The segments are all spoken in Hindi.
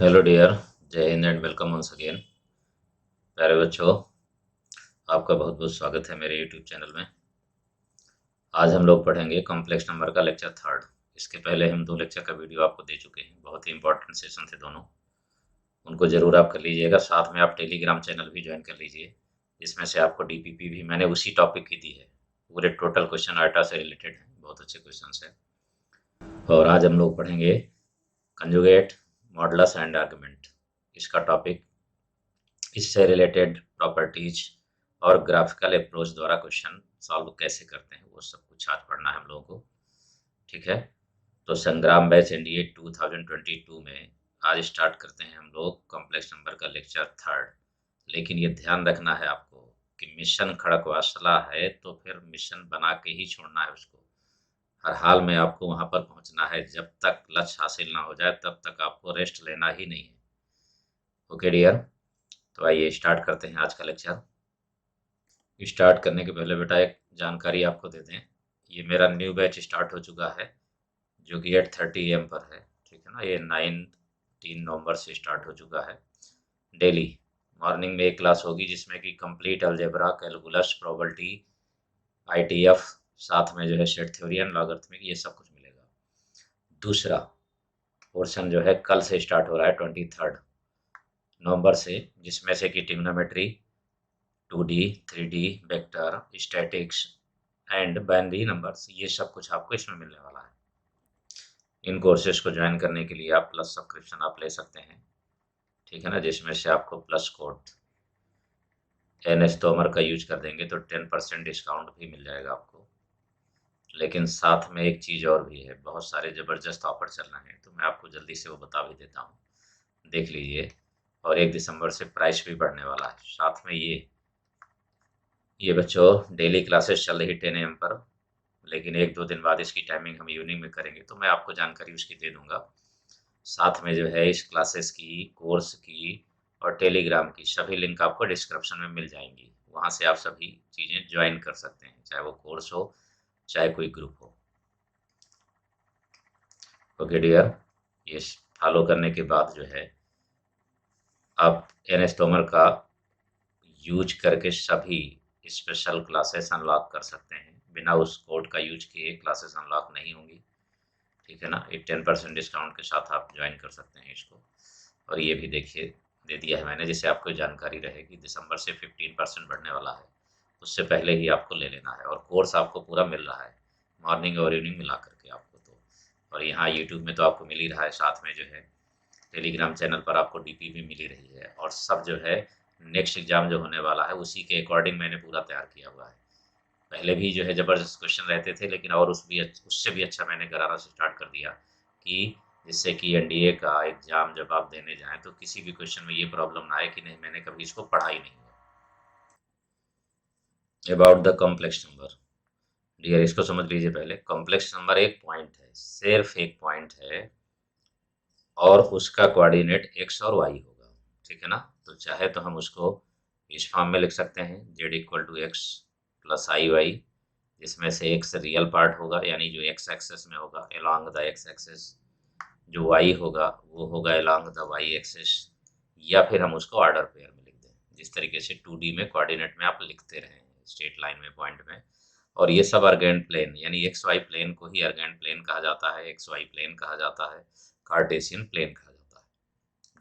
हेलो डियर, जय हिंद एंड वेलकम वंस अगेन। प्यारे बच्चों, आपका बहुत बहुत स्वागत है मेरे यूट्यूब चैनल में। आज हम लोग पढ़ेंगे कॉम्प्लेक्स नंबर का लेक्चर थर्ड। इसके पहले हम 2 लेक्चर का वीडियो आपको दे चुके हैं, बहुत ही इंपॉर्टेंट सेशन थे दोनों। उनको ज़रूर आप कर लीजिएगा, साथ में आप टेलीग्राम चैनल भी ज्वाइन कर लीजिए। इसमें से आपको डीपीपी भी मैंने उसी टॉपिक की दी है, पूरे टोटल क्वेश्चन आर्टा से रिलेटेड है, बहुत अच्छे क्वेश्चन है। और आज हम लोग पढ़ेंगे कंजुगेट, मॉडुलस एंड आर्गुमेंट, इसका टॉपिक। इससे रिलेटेड प्रॉपर्टीज और ग्राफिकल अप्रोच द्वारा क्वेश्चन सॉल्व कैसे करते हैं वो सब कुछ आज पढ़ना है हम लोगों को। ठीक है, तो संग्राम बैच एनडीए 2022 में आज स्टार्ट करते हैं हम लोग कॉम्प्लेक्स नंबर का लेक्चर थर्ड। लेकिन ये ध्यान रखना है आपको कि मिशन खड़कवासला है तो फिर मिशन बना के ही छोड़ना है उसको। हर हाल में आपको वहां पर पहुंचना है, जब तक लक्ष्य हासिल ना हो जाए तब तक आपको रेस्ट लेना ही नहीं है। ओके डियर, तो आइए स्टार्ट करते हैं आज का लेक्चर। स्टार्ट करने के पहले बेटा एक जानकारी आपको दे दें, ये मेरा न्यू बैच स्टार्ट हो चुका है जो कि 8:30 AM पर है। ठीक है ना, ये 9 3 नवंबर से स्टार्ट हो चुका है। डेली मॉर्निंग में एक क्लास होगी जिसमें कि complete algebra, calculus, probability, ITF, साथ में जो है सेट थ्योरी एंड लॉगरिथमिक, ये सब कुछ मिलेगा। दूसरा पोर्शन जो है कल से स्टार्ट हो रहा है 23 नवंबर से, जिसमें से कि trigonometry, 2D 3D, vector, statics and binary numbers, ये सब कुछ आपको इसमें मिलने वाला है। इन कोर्सेज को ज्वाइन करने के लिए आप प्लस सब्सक्रिप्शन आप ले सकते हैं। ठीक है ना, जिसमें से आपको प्लस कोड NS तोमर का यूज कर देंगे तो 10% डिस्काउंट भी मिल जाएगा आपको। लेकिन साथ में एक चीज़ और भी है, बहुत सारे ज़बरदस्त ऑफर चल रहे हैं, तो मैं आपको जल्दी से वो बता भी देता हूँ, देख लीजिए। और 1 दिसंबर से प्राइस भी बढ़ने वाला है। साथ में ये बच्चों डेली क्लासेस चल रही 10 AM पर, लेकिन 1 2 दिन बाद इसकी टाइमिंग हम इवनिंग में करेंगे, तो मैं आपको जानकारी उसकी दे दूंगा। साथ में जो है इस क्लासेस की, कोर्स की और टेलीग्राम की सभी लिंक आपको डिस्क्रिप्शन में मिल जाएंगी। वहाँ से आप सभी चीज़ें ज्वाइन कर सकते हैं, चाहे वो कोर्स हो चाहे कोई ग्रुप हो। ओके डियर, ये फॉलो करने के बाद जो है आप NS तोमर का यूज करके सभी स्पेशल क्लासेस अनलॉक कर सकते हैं। बिना उस कोड का यूज किए क्लासेस अनलॉक नहीं होंगी। ठीक है ना, ये 10% डिस्काउंट के साथ आप ज्वाइन कर सकते हैं इसको। और ये भी देखिए दे दिया है मैंने, जिससे आपको जानकारी रहे कि दिसंबर से 15% बढ़ने वाला है, उससे पहले ही आपको ले लेना है। और कोर्स आपको पूरा मिल रहा है, मॉर्निंग और इवनिंग मिला करके आपको तो। और यहाँ यूट्यूब में तो आपको मिल ही रहा है, साथ में जो है टेलीग्राम चैनल पर आपको डीपी भी मिली रही है। और सब जो है नेक्स्ट एग्ज़ाम जो होने वाला है उसी के अकॉर्डिंग मैंने पूरा तैयार किया हुआ है। पहले भी जो है ज़बरदस्त क्वेश्चन रहते थे, लेकिन और उससे भी अच्छा मैंने कराना स्टार्ट कर दिया, कि जिससे कि एनडीए का एग्ज़ाम जब आप देने जाएँ तो किसी भी क्वेश्चन में ये प्रॉब्लम ना आए कि नहीं मैंने कभी इसको पढ़ा ही नहीं है। About the complex number dear, इसको समझ लीजिए पहले। कॉम्प्लेक्स नंबर एक पॉइंट है, सिर्फ एक पॉइंट है, और उसका कोऑर्डिनेट x और y होगा। ठीक है ना, तो चाहे तो हम उसको इस फॉर्म में लिख सकते हैं, z=x प्लस आई वाई, जिसमें से x रियल पार्ट होगा, यानी जो x एक्सेस में होगा अलोंग द x एक्सेस, जो y होगा वो होगा अलोंग द y एक्सेस। या फिर हम उसको ऑर्डर पेयर में लिख दें, जिस तरीके से 2D में कोऑर्डिनेट में आप लिखते रहे स्ट्रेट लाइन में, पॉइंट में। और ये सब अर्गेंट प्लेन, यानी एक्स वाई प्लेन को ही अर्गेंट प्लेन कहा जाता है, एक्स वाई प्लेन कहा जाता है, कार्टेशियन प्लेन कहा जाता है,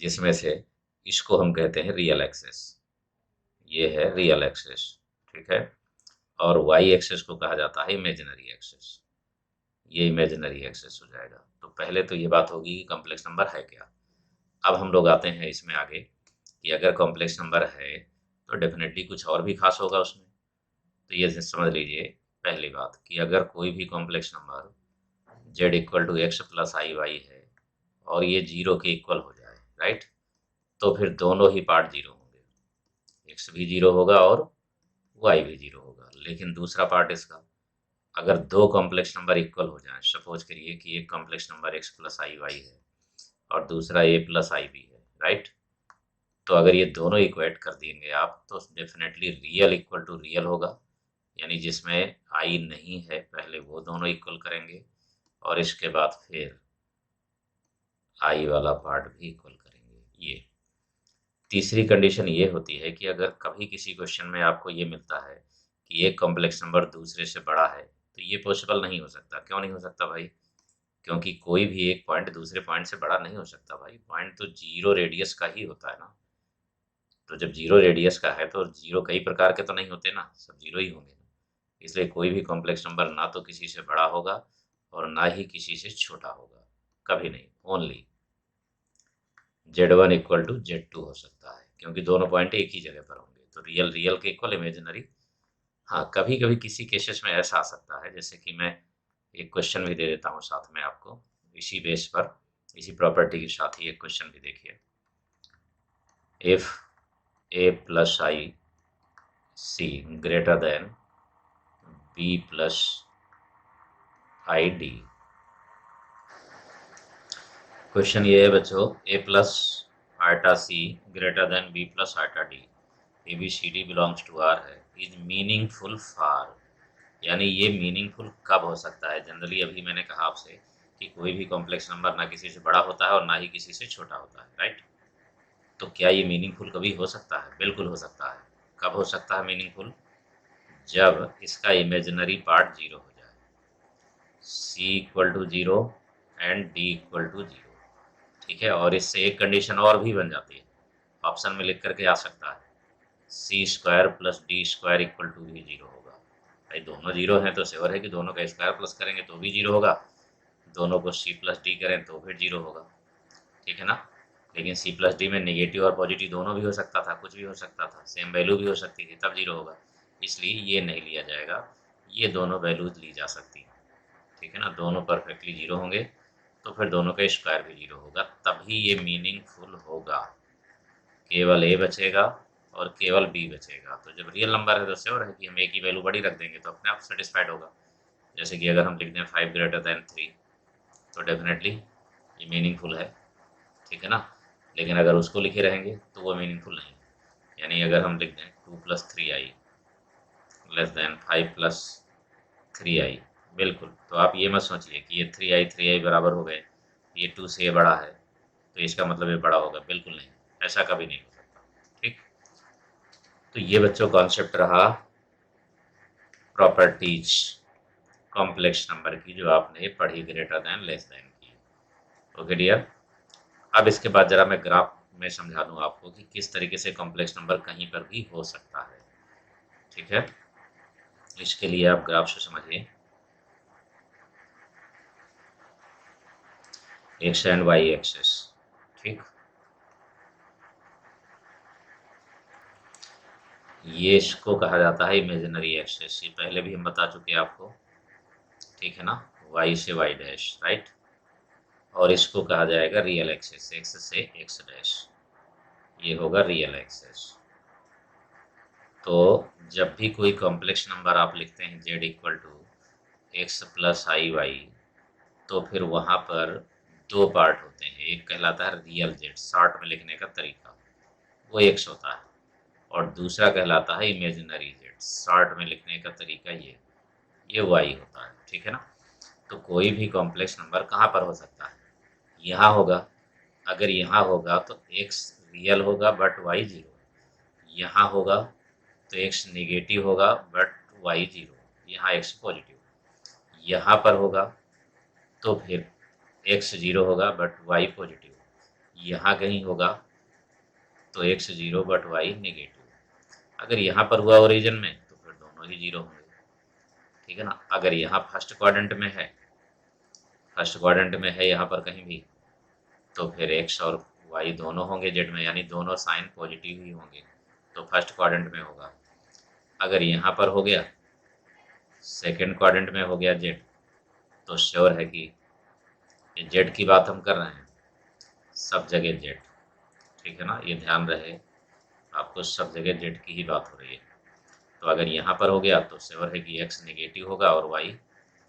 जिसमें से इसको हम कहते हैं रियल एक्सेस। ये है रियल एक्सेस। ठीक है, और वाई एक्सेस को कहा जाता है इमेजिनरी एक्सेस। ये इमेजिनरी एक्सेस हो जाएगा। तो पहले तो ये बात होगी कि कॉम्प्लेक्स नंबर है क्या। अब हम लोग आते हैं इसमें आगे, कि अगर कॉम्प्लेक्स नंबर है तो डेफिनेटली कुछ और भी खास होगा उसमें। तो ये समझ लीजिए पहली बात, कि अगर कोई भी कॉम्प्लेक्स नंबर z=x+i y है और ये 0 के इक्वल हो जाए, राइट, तो फिर दोनों ही पार्ट 0 होंगे, x भी 0 होगा और y भी 0 होगा। लेकिन दूसरा पार्ट इसका, अगर दो कॉम्प्लेक्स नंबर इक्वल हो जाएं, सपोज करिए कि एक कॉम्प्लेक्स नंबर x+i y है और दूसरा a+i b है, राइट, तो अगर ये दोनों इक्वेट कर देंगे आप तो definitely real equal to real होगा, यानी जिसमें आई नहीं है पहले वो दोनों इक्वल करेंगे, और इसके बाद फिर आई वाला पार्ट भी इक्वल करेंगे। ये तीसरी कंडीशन ये होती है कि अगर कभी किसी क्वेश्चन में आपको ये मिलता है कि एक कॉम्प्लेक्स नंबर दूसरे से बड़ा है, तो ये पॉसिबल नहीं हो सकता। क्यों नहीं हो सकता भाई? क्योंकि कोई भी एक पॉइंट दूसरे पॉइंट से बड़ा नहीं हो सकता भाई। पॉइंट तो जीरो रेडियस का ही होता है ना। तो जब जीरो रेडियस का है तो जीरो कई प्रकार के तो नहीं होते ना, सब जीरो ही होंगे। इसलिए कोई भी कॉम्प्लेक्स नंबर ना तो किसी से बड़ा होगा और ना ही किसी से छोटा होगा, कभी नहीं। Only Z1 equal to Z2 हो सकता है, क्योंकि दोनों पॉइंट एक ही जगह पर होंगे। तो रियल रियल के इक्वल, इमेजिनरी हाँ, कभी कभी किसी केसेस में ऐसा आ सकता है, जैसे कि मैं एक क्वेश्चन भी दे देता हूँ साथ में आपको, इसी बेस पर, इसी प्रॉपर्टी के साथ ही एक क्वेश्चन भी देखिए। If a plus i c greater than b plus i d. Question ये है बच्चों, a plus iota c greater than b plus iota d, a b c d belongs to R है, इज मीनिंगफुल फॉर। यानी ये मीनिंगफुल कब हो सकता है? जनरली अभी मैंने कहा आपसे कि कोई भी कॉम्प्लेक्स नंबर ना किसी से बड़ा होता है और ना ही किसी से छोटा होता है, राइट? तो क्या ये मीनिंगफुल कभी हो सकता है? बिल्कुल हो सकता है। कब हो सकता है मीनिंगफुल? जब इसका इमेजिनरी पार्ट जीरो हो जाए, c equal to zero and d equal to zero. ठीक है, और इससे एक कंडीशन और भी बन जाती है, ऑप्शन में लिख करके आ सकता है, C square plus D square equal to भी जीरो होगा। भाई दोनों जीरो हैं तो श्योर है कि दोनों का स्क्वायर प्लस करेंगे तो भी जीरो होगा, दोनों को सी प्लस डी करें तो फिर जीरो होगा। ठीक है ना? लेकिन सी प्लस डी में नेगेटिव और पॉजिटिव दोनों भी हो सकता था, कुछ भी हो सकता था, सेम वैल्यू भी हो सकती थी, तब जीरो होगा। इसलिए ये नहीं लिया जाएगा, ये दोनों वैल्यूज ली जा सकती हैं। ठीक है ना? दोनों परफेक्टली जीरो होंगे तो फिर दोनों का स्क्वायर भी जीरो होगा, तभी ये मीनिंगफुल होगा। केवल ए बचेगा और केवल बी बचेगा। तो जब रियल नंबर है तो श्योर है कि हम ए की वैल्यू बड़ी रख देंगे तो अपने आप सेटिस्फाइड होगा। जैसे कि अगर हम लिख दें 5 ग्रेटर देन 3, तो डेफिनेटली ये मीनिंगफुल है। ठीक है ना? लेकिन अगर उसको लिखे रहेंगे तो वो मीनिंगफुल नहीं। यानी अगर हम लिख दें 2 plus 3i less than 5 plus 3i, बिल्कुल, तो आप ये मत सोचिए कि ये 3i बराबर हो गए, ये 2 से ये बड़ा है तो इसका मतलब ये बड़ा होगा, बिल्कुल नहीं, ऐसा कभी नहीं हो सकता। ठीक, तो ये बच्चों कॉन्सेप्ट रहा प्रॉपर्टीज कॉम्प्लेक्स नंबर की, जो आपने पढ़ी ग्रेटर देन लेस देन की। ओके डियर, अब इसके बाद जरा मैं ग्राफ में समझा दूं आपको कि किस तरीके से कॉम्प्लेक्स नंबर कहीं पर भी हो सकता है। ठीक है, इसके लिए आप ग्राफ से समझिए, एक्स एंड वाई एक्सेस। ठीक, ये इसको कहा जाता है इमेजिनरी एक्सेस, ये पहले भी हम बता चुके हैं आपको। ठीक है ना? वाई से वाई डैश, राइट? और इसको कहा जाएगा रियल एक्सेस, एक्स से एक्स डैश, ये होगा रियल एक्सेस। तो जब भी कोई कॉम्प्लेक्स नंबर आप लिखते हैं z equal to x plus i y, तो फिर वहाँ पर दो पार्ट होते हैं, एक कहलाता है रियल z, शॉर्ट में लिखने का तरीका, वो एक्स होता है, और दूसरा कहलाता है इमेजिनरी z, शॉर्ट में लिखने का तरीका ये वाई होता है। ठीक है ना? तो कोई भी कॉम्प्लेक्स नंबर कहाँ पर हो सकता है? यहाँ होगा। अगर यहाँ होगा तो x रियल होगा बट y जीरो, यहाँ होगा तो x नेगेटिव होगा बट y जीरो, यहाँ x पॉजिटिव, यहाँ पर होगा तो फिर x जीरो होगा बट y पॉजिटिव, यहाँ कहीं होगा तो x zero but y negative. अगर यहाँ पर हुआ ओरिजिन में तो फिर दोनों ही जीरो होंगे। ठीक है ना? अगर यहाँ फर्स्ट क्वाड्रेंट में है, फर्स्ट क्वाड्रेंट में है यहाँ पर कहीं भी, तो फिर एक्स और वाई दोनों होंगे जेड में, यानी दोनों साइन पॉजिटिव ही होंगे, तो फर्स्ट क्वाड्रेंट में होगा। अगर यहाँ पर हो गया, सेकंड क्वाड्रेंट में हो गया जेड, तो श्योर है कि ये जेड की बात हम कर रहे हैं, सब जगह जेड। ठीक है ना? ये ध्यान रहे आपको, सब जगह जेड की ही बात हो रही है। तो अगर यहाँ पर हो गया तो श्योर है कि एक्स नेगेटिव होगा और वाई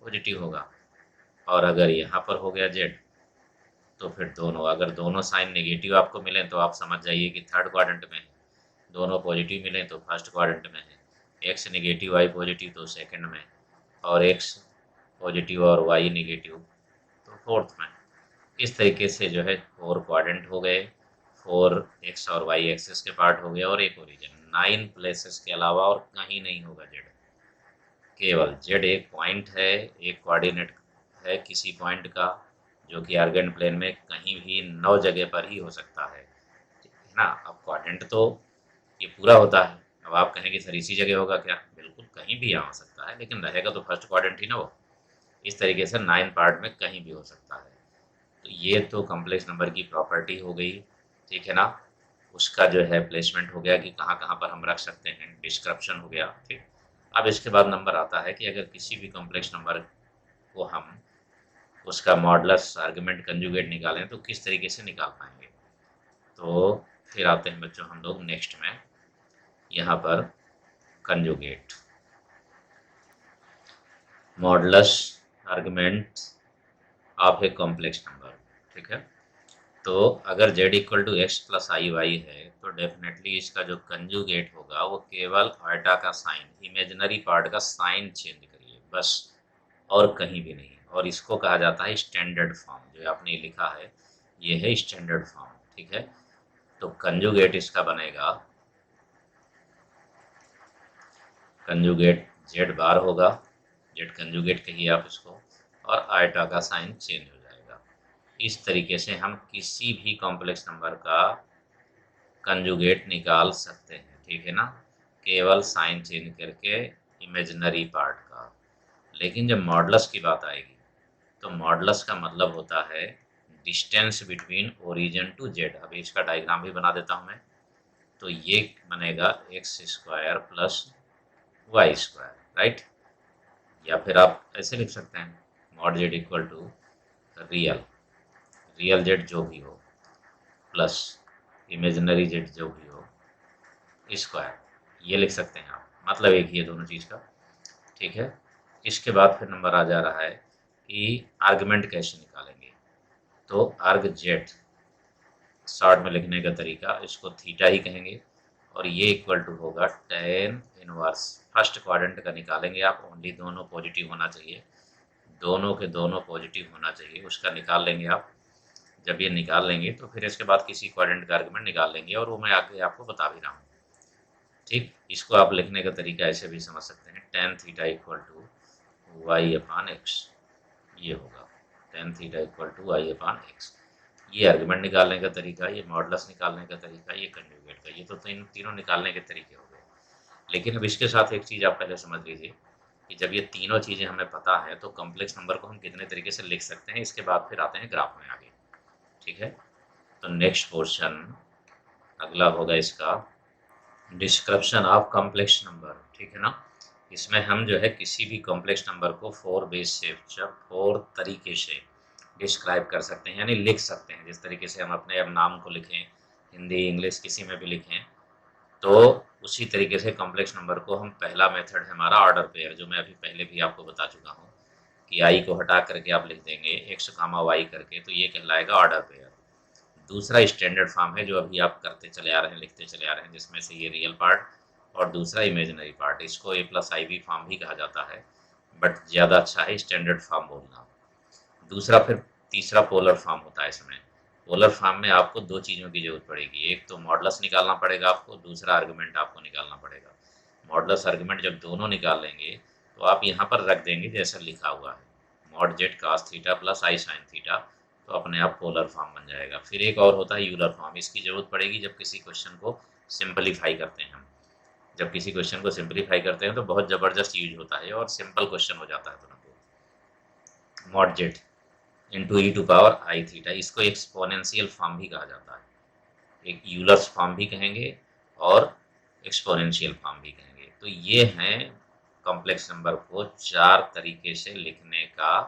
पॉजिटिव होगा। और अगर यहाँ पर हो गया जेड, तो फिर दोनों, अगर दोनों साइन नेगेटिव आपको मिलें तो आप समझ जाइए कि थर्ड क्वाड्रेंट में है, दोनों पॉजिटिव मिलें तो फर्स्ट क्वाड्रेंट में है, एक्स नेगेटिव वाई पॉजिटिव तो सेकंड में, और एक्स पॉजिटिव और वाई नेगेटिव तो फोर्थ में। इस तरीके से जो है 4 क्वाड्रेंट हो गए, 4x और y एक्सिस के पार्ट हो गया और एक ओरिजिन। 9 प्लेसेस के अलावा और कहीं नहीं होगा जेड। केवल जेड एक पॉइंट है, एक कोऑर्डिनेट है किसी पॉइंट का, जो कि आर्गेन प्लेन में कहीं भी 9 जगह पर ही हो सकता है ना। अब कोऑर्डिनेट तो ये पूरा होता है। अब आप कहेंगे सर इसी जगह होगा क्या? बिल्कुल कहीं भी आ सकता है, लेकिन रहेगा तो फर्स्ट क्वाड्रेंट ही ना वो। इस तरीके से 9 पार्ट में कहीं भी हो सकता है। तो ये तो कॉम्प्लेक्स नंबर की प्रॉपर्टी हो गई, ठीक है ना। उसका जो है प्लेसमेंट हो गया कि कहाँ कहाँ पर हम रख सकते हैं, डिस्क्रिप्शन हो गया, ठीक। अब इसके बाद नंबर आता है कि अगर किसी भी कॉम्प्लेक्स नंबर को हम उसका मॉडुलस आर्गुमेंट कंजुगेट निकालें तो किस तरीके से निकाल पाएंगे। तो फिर आते हैं बच्चों हम लोग नेक्स्ट में यहाँ पर conjugate modulus argument of a complex number, ठीक है। तो अगर z equal to x plus i y है तो डेफिनेटली इसका जो कंजुगेट होगा वो केवल आल्टा का साइन, इमेजिनरी पार्ट का साइन चेंज करिए बस, और कहीं भी नहीं। और इसको कहा जाता है स्टैंडर्ड फॉर्म। जो आपने लिखा है ये है स्टैंडर्ड फॉर्म, ठीक है। तो कंजुगेट इसका बनेगा, कंजुगेट जेड बार होगा, जेड कंजुगेट कहिए आप इसको, और आल्टा का साइन चेंज हो जाएगा। इस तरीके से हम किसी भी कॉम्प्लेक्स नंबर का कंजुगेट निकाल सकते हैं, ठीक है ना, केवल साइन चेंज करके इमेजिनरी पार्ट का। लेकिन जब मॉडुलस की बात आएगी तो मॉडुलस का मतलब होता है distance between origin to z. अभी इसका डायग्राम भी बना देता हूँ मैं। तो ये बनेगा x square plus y square, right. या फिर आप ऐसे लिख सकते हैं mod z equal to real, real z जो भी हो प्लस इमेजिनरी जेड जो भी हो स्क्वायर, ये लिख सकते हैं आप। मतलब एक ही है दोनों चीज़ का, ठीक है। इसके बाद फिर नंबर आ जा रहा है कि आर्गुमेंट कैसे निकालेंगे। तो आर्ग जेड शॉर्ट में लिखने का तरीका, इसको थीटा ही कहेंगे, और ये इक्वल टू होगा टेन इनवर्स फर्स्ट क्वाड्रेंट का निकालेंगे आप। ओनली दोनों पॉजिटिव होना चाहिए, दोनों के दोनों पॉजिटिव होना चाहिए, उसका निकाल लेंगे आप। जब ये निकाल लेंगे तो फिर इसके बाद किसी क्वाड्रेंट का आर्गुमेंट निकाल लेंगे, और वो मैं आगे आपको बता भी रहा हूँ, ठीक। इसको आप लिखने का तरीका ऐसे भी समझ सकते हैं, tan theta equal to y upon x, ये होगा tan theta equal to y upon x. ये आर्गुमेंट निकालने का तरीका, ये मॉडुलस निकालने का तरीका, ये कंजुगेट का, ये तो तीनों निकालने के तरीके हो गए। लेकिन अब इसके साथ एक चीज़ आप पहले समझ लीजिए कि जब ये तीनों चीज़ें हमें पता है तो कॉम्प्लेक्स नंबर को हम कितने तरीके से लिख सकते हैं, इसके बाद फिर आते हैं ग्राफ में आगे, ठीक है। तो नेक्स्ट पोर्शन अगला होगा इसका डिस्क्रिप्शन ऑफ कॉम्प्लेक्स नंबर, ठीक है ना। इसमें हम जो है किसी भी कॉम्प्लेक्स नंबर को 4 बेस से 4 तरीके से डिस्क्राइब कर सकते हैं, यानी लिख सकते हैं। जिस तरीके से हम अपने अब नाम को लिखें, हिंदी इंग्लिश किसी में भी लिखें, तो उसी तरीके से कॉम्प्लेक्स नंबर को हम, पहला मेथड है हमारा ऑर्डर पेयर, जो मैं अभी पहले भी आपको बता चुका हूँ कि आई को हटा करके आप लिख देंगे एक्स कामा वाई करके, तो ये कहलाएगा ऑर्डर पेयर। दूसरा स्टैंडर्ड फॉर्म है जो अभी आप करते चले आ रहे हैं, लिखते चले आ रहे हैं, जिसमें से ये रियल पार्ट और दूसरा इमेजिनरी पार्ट। इसको ए प्लस आई बी फॉर्म भी कहा जाता है, बट ज़्यादा अच्छा है स्टैंडर्ड फॉर्म बोलना। दूसरा फिर तीसरा पोलर फॉर्म होता है इसमें। पोलर फॉर्म में आपको दो चीज़ों की जरूरत पड़ेगी, एक तो मॉडुलस निकालना पड़ेगा आपको, दूसरा आर्गुमेंट आपको निकालना पड़ेगा। मॉडुलस आर्गुमेंट जब दोनों निकाल लेंगे तो आप यहाँ पर रख देंगे जैसा लिखा हुआ है, mod Z cos theta plus आई साइन थीटा, तो अपने आप पोलर फॉर्म बन जाएगा। फिर एक और होता है यूलर फॉर्म, इसकी ज़रूरत पड़ेगी जब किसी क्वेश्चन को सिंपलीफाई करते हैं हम। जब किसी क्वेश्चन को सिंपलीफाई करते हैं तो बहुत ज़बरदस्त यूज होता है और सिंपल क्वेश्चन हो जाता है तुरंत। Mod z into e to power I theta, इसको एक्सपोनेंशियल फॉर्म भी कहा जाता है, एक यूलर्स फॉर्म भी कहेंगे और एक्सपोनेंशियल फॉर्म भी कहेंगे। तो ये हैं कॉम्प्लेक्स नंबर को 4 तरीके से लिखने का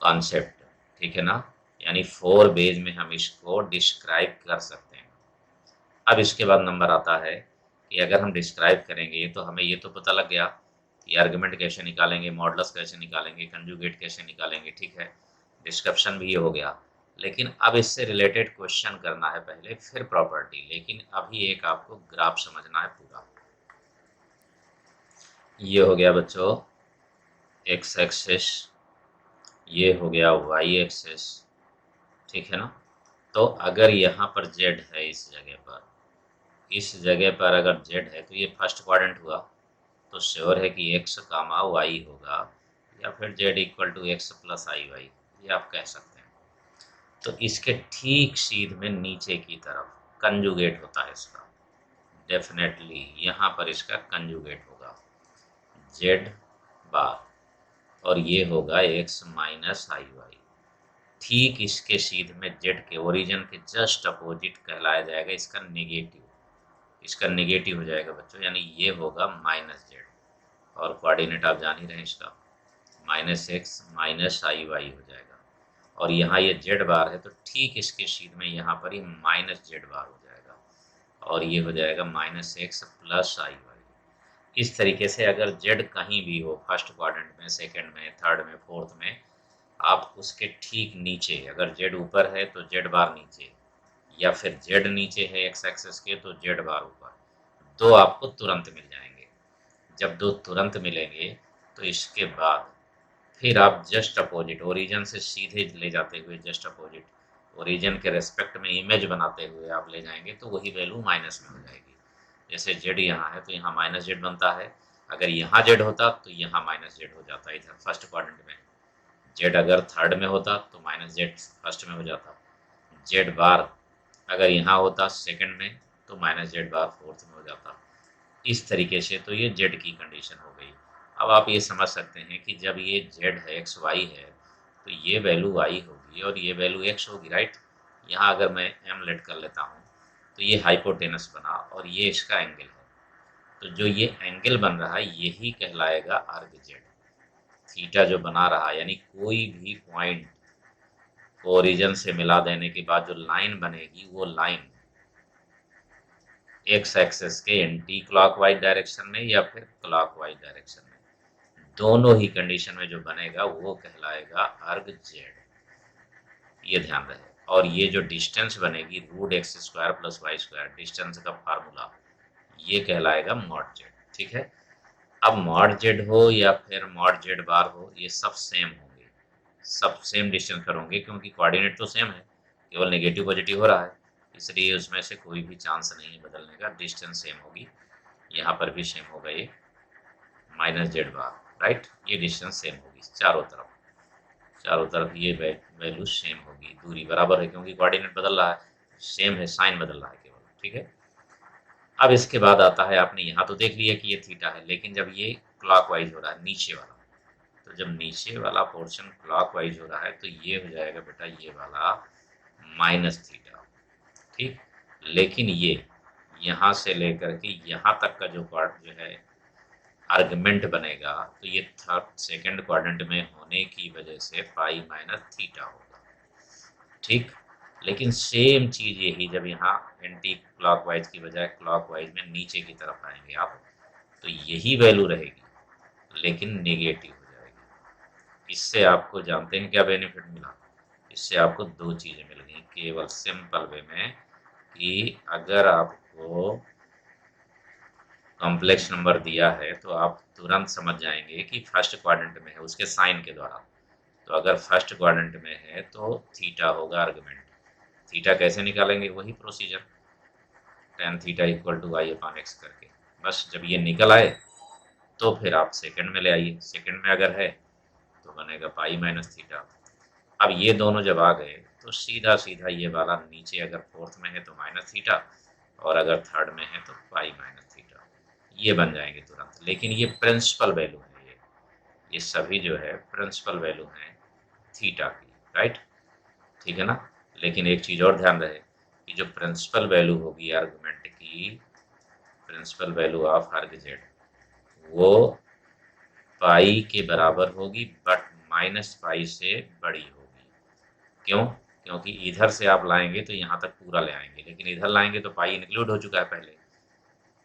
कॉन्सेप्ट, ठीक है ना। यानी 4 वेज में हम इसको डिस्क्राइब कर सकते हैं। अब इसके बाद नंबर आता है कि अगर हम डिस्क्राइब करेंगे तो हमें ये तो पता लग गया कि आर्गुमेंट कैसे निकालेंगे, मॉडुलस कैसे निकालेंगे, कंजुगेट कैसे निकालेंगे, ठीक है। डिस्क्रिप्शन भी ये हो गया। लेकिन अब इससे रिलेटेड क्वेश्चन करना है पहले, फिर प्रॉपर्टी। लेकिन अभी एक आपको ग्राफ समझना है पूरा। ये हो गया बच्चों एक्स एक्सिस, ये हो गया वाई एक्सिस, ठीक है ना। तो अगर यहाँ पर z है इस जगह पर अगर z है तो ये फर्स्ट क्वाड्रेंट हुआ, तो श्योर है कि x कामा y होगा, या फिर z equal to x plus i y, ये आप कह सकते हैं। तो इसके ठीक सीध में नीचे की तरफ कंजुगेट होता है इसका, डेफिनेटली यहाँ पर इसका कंजुगेट होगा z बार, और ये होगा x माइनस आई वाई। ठीक इसके सीध में z के ओरिजिन के जस्ट अपोजिट कहलाया जाएगा इसका नेगेटिव, इसका नेगेटिव हो जाएगा बच्चों, यानी ये होगा माइनस जेड, और कोऑर्डिनेट आप जान ही रहे हैं इसका, माइनस एक्स माइनस आई वाई हो जाएगा। और यहाँ ये जेड बार है तो ठीक इसके सीध में यहाँ पर ही माइनस जेड बार हो जाएगा, और ये हो जाएगा minus x plus i Y. इस तरीके से अगर जेड कहीं भी हो, फर्स्ट क्वाड्रेंट में, सेकंड में, थर्ड में, फोर्थ में, आप उसके ठीक नीचे, अगर जेड ऊपर है तो जेड बार नीचे, या फिर जेड नीचे है एक्स एक्सिस के तो जेड बार ऊपर, दो आपको तुरंत मिल जाएंगे। जब दो तुरंत मिलेंगे तो इसके बाद फिर आप जस्ट अपोजिट, ओरिजिन से सीधे ले जाते हुए जस्ट अपोजिट, ओरिजिन के रेस्पेक्ट में इमेज बनाते हुए आप ले जाएंगे तो वही वैल्यू माइनस में हो जाएगी। जैसे जेड यहाँ है तो यहाँ माइनस जेड बनता है, अगर यहाँ जेड होता तो यहाँ माइनस जेड हो जाता इधर फर्स्ट क्वाड्रेंट में, जेड अगर थर्ड में होता तो माइनस जेड फर्स्ट में हो जाता, जेड बार अगर यहाँ होता सेकंड में तो माइनस जेड बार फोर्थ में हो जाता। इस तरीके से तो ये जेड की कंडीशन हो गई। अब आप ये समझ सकते हैं कि जब ये जेड है, एक्स वाई है, तो ये वैल्यू वाई होगी और ये वैल्यू एक्स होगी, राइट। यहाँ अगर मैं एम लेट कर लेता हूँ तो ये हाइपोटेनस बना और ये इसका एंगल है, तो जो ये एंगल बन रहा है यही कहलाएगा आर्क जेड। थीटा जो बना रहा है, यानी कोई भी पॉइंट को ओरिजिन से मिला देने के बाद जो लाइन बनेगी वो लाइन एक्स एक्सिस के एंटी क्लॉकवाइज डायरेक्शन में या फिर क्लॉकवाइज डायरेक्शन में, दोनों ही कंडीशन में जो बनेगा वो कहलाएगा आर्क जेड, ये ध्यान रहे। और ये जो डिस्टेंस बनेगी root x square plus y square, distance का फार्मूला, ये कहलाएगा मॉड जेड, ठीक है। अब मॉड जेड हो या फिर मॉड जेड बार हो, ये सब सेम होंगे, सब सेम डिस्टेंस पर होंगे, क्योंकि कोऑर्डिनेट तो सेम है, केवल नेगेटिव पॉजिटिव हो रहा है, इसलिए उसमें से कोई भी चांस नहीं है बदलने का, डिस्टेंस सेम होगी। यहाँ पर भी सेम होगा ये माइनस जेड बार, राइट, ये डिस्टेंस सेम होगी चारों तरफ ये वैल्यू सेम होगी, दूरी बराबर है क्योंकि कोऑर्डिनेट बदल रहा है, सेम है, साइन बदल रहा है केवल, ठीक है। अब इसके बाद आता है, आपने यहाँ तो देख लिया कि ये थीटा है, लेकिन जब ये क्लॉकवाइज हो रहा है नीचे वाला, तो जब नीचे वाला पोर्शन क्लॉकवाइज हो रहा है तो ये हो जाएगा बेटा ये वाला माइनस थीटा, ठीक। लेकिन ये यहाँ से लेकर के यहाँ तक का जो पार्ट जो है आर्गुमेंट बनेगा, तो ये थर्ड सेकंड क्वाड्रेंट में होने की वजह से पाई माइनस थीटा होगा, ठीक। लेकिन सेम चीज़ यही जब यहाँ एंटी क्लॉकवाइज की बजाय क्लॉकवाइज में नीचे की तरफ आएंगे आप, तो यही वैल्यू रहेगी लेकिन नेगेटिव हो जाएगी। इससे आपको जानते हैं क्या बेनिफिट मिला, इससे आपको दो चीज़ें मिल गई केवल सिंपल वे में, कि अगर आपको कॉम्प्लेक्स नंबर दिया है तो आप तुरंत समझ जाएंगे कि फर्स्ट क्वाड्रेंट में है उसके साइन के द्वारा, तो अगर फर्स्ट क्वाड्रेंट में है तो थीटा होगा आर्गुमेंट। थीटा कैसे निकालेंगे, वही procedure, tan theta equal to i upon x करके, बस जब ये निकल आए तो फिर आप सेकंड में ले आइए, सेकंड में अगर है तो बनेगा पाई माइनस थीटा। अब ये दोनों जब आ गए तो सीधा सीधा ये वाला नीचे अगर फोर्थ में है तो माइनस थीटा, और अगर थर्ड में है तो पाई माइनस थीटा, ये बन जाएंगे तुरंत। लेकिन ये प्रिंसिपल वैल्यू है, ये सभी जो है प्रिंसिपल वैल्यू है थीटा की, राइट, ठीक है ना। लेकिन एक चीज़ और ध्यान रहे कि जो प्रिंसिपल वैल्यू होगी आर्गुमेंट की, प्रिंसिपल वैल्यू ऑफ आर्ग जेड, वो पाई के बराबर होगी बट माइनस पाई से बड़ी होगी। क्यों, क्योंकि इधर से आप लाएंगे तो यहाँ तक पूरा ले आएंगे, लेकिन इधर लाएंगे तो पाई इंक्लूड हो चुका है, पहले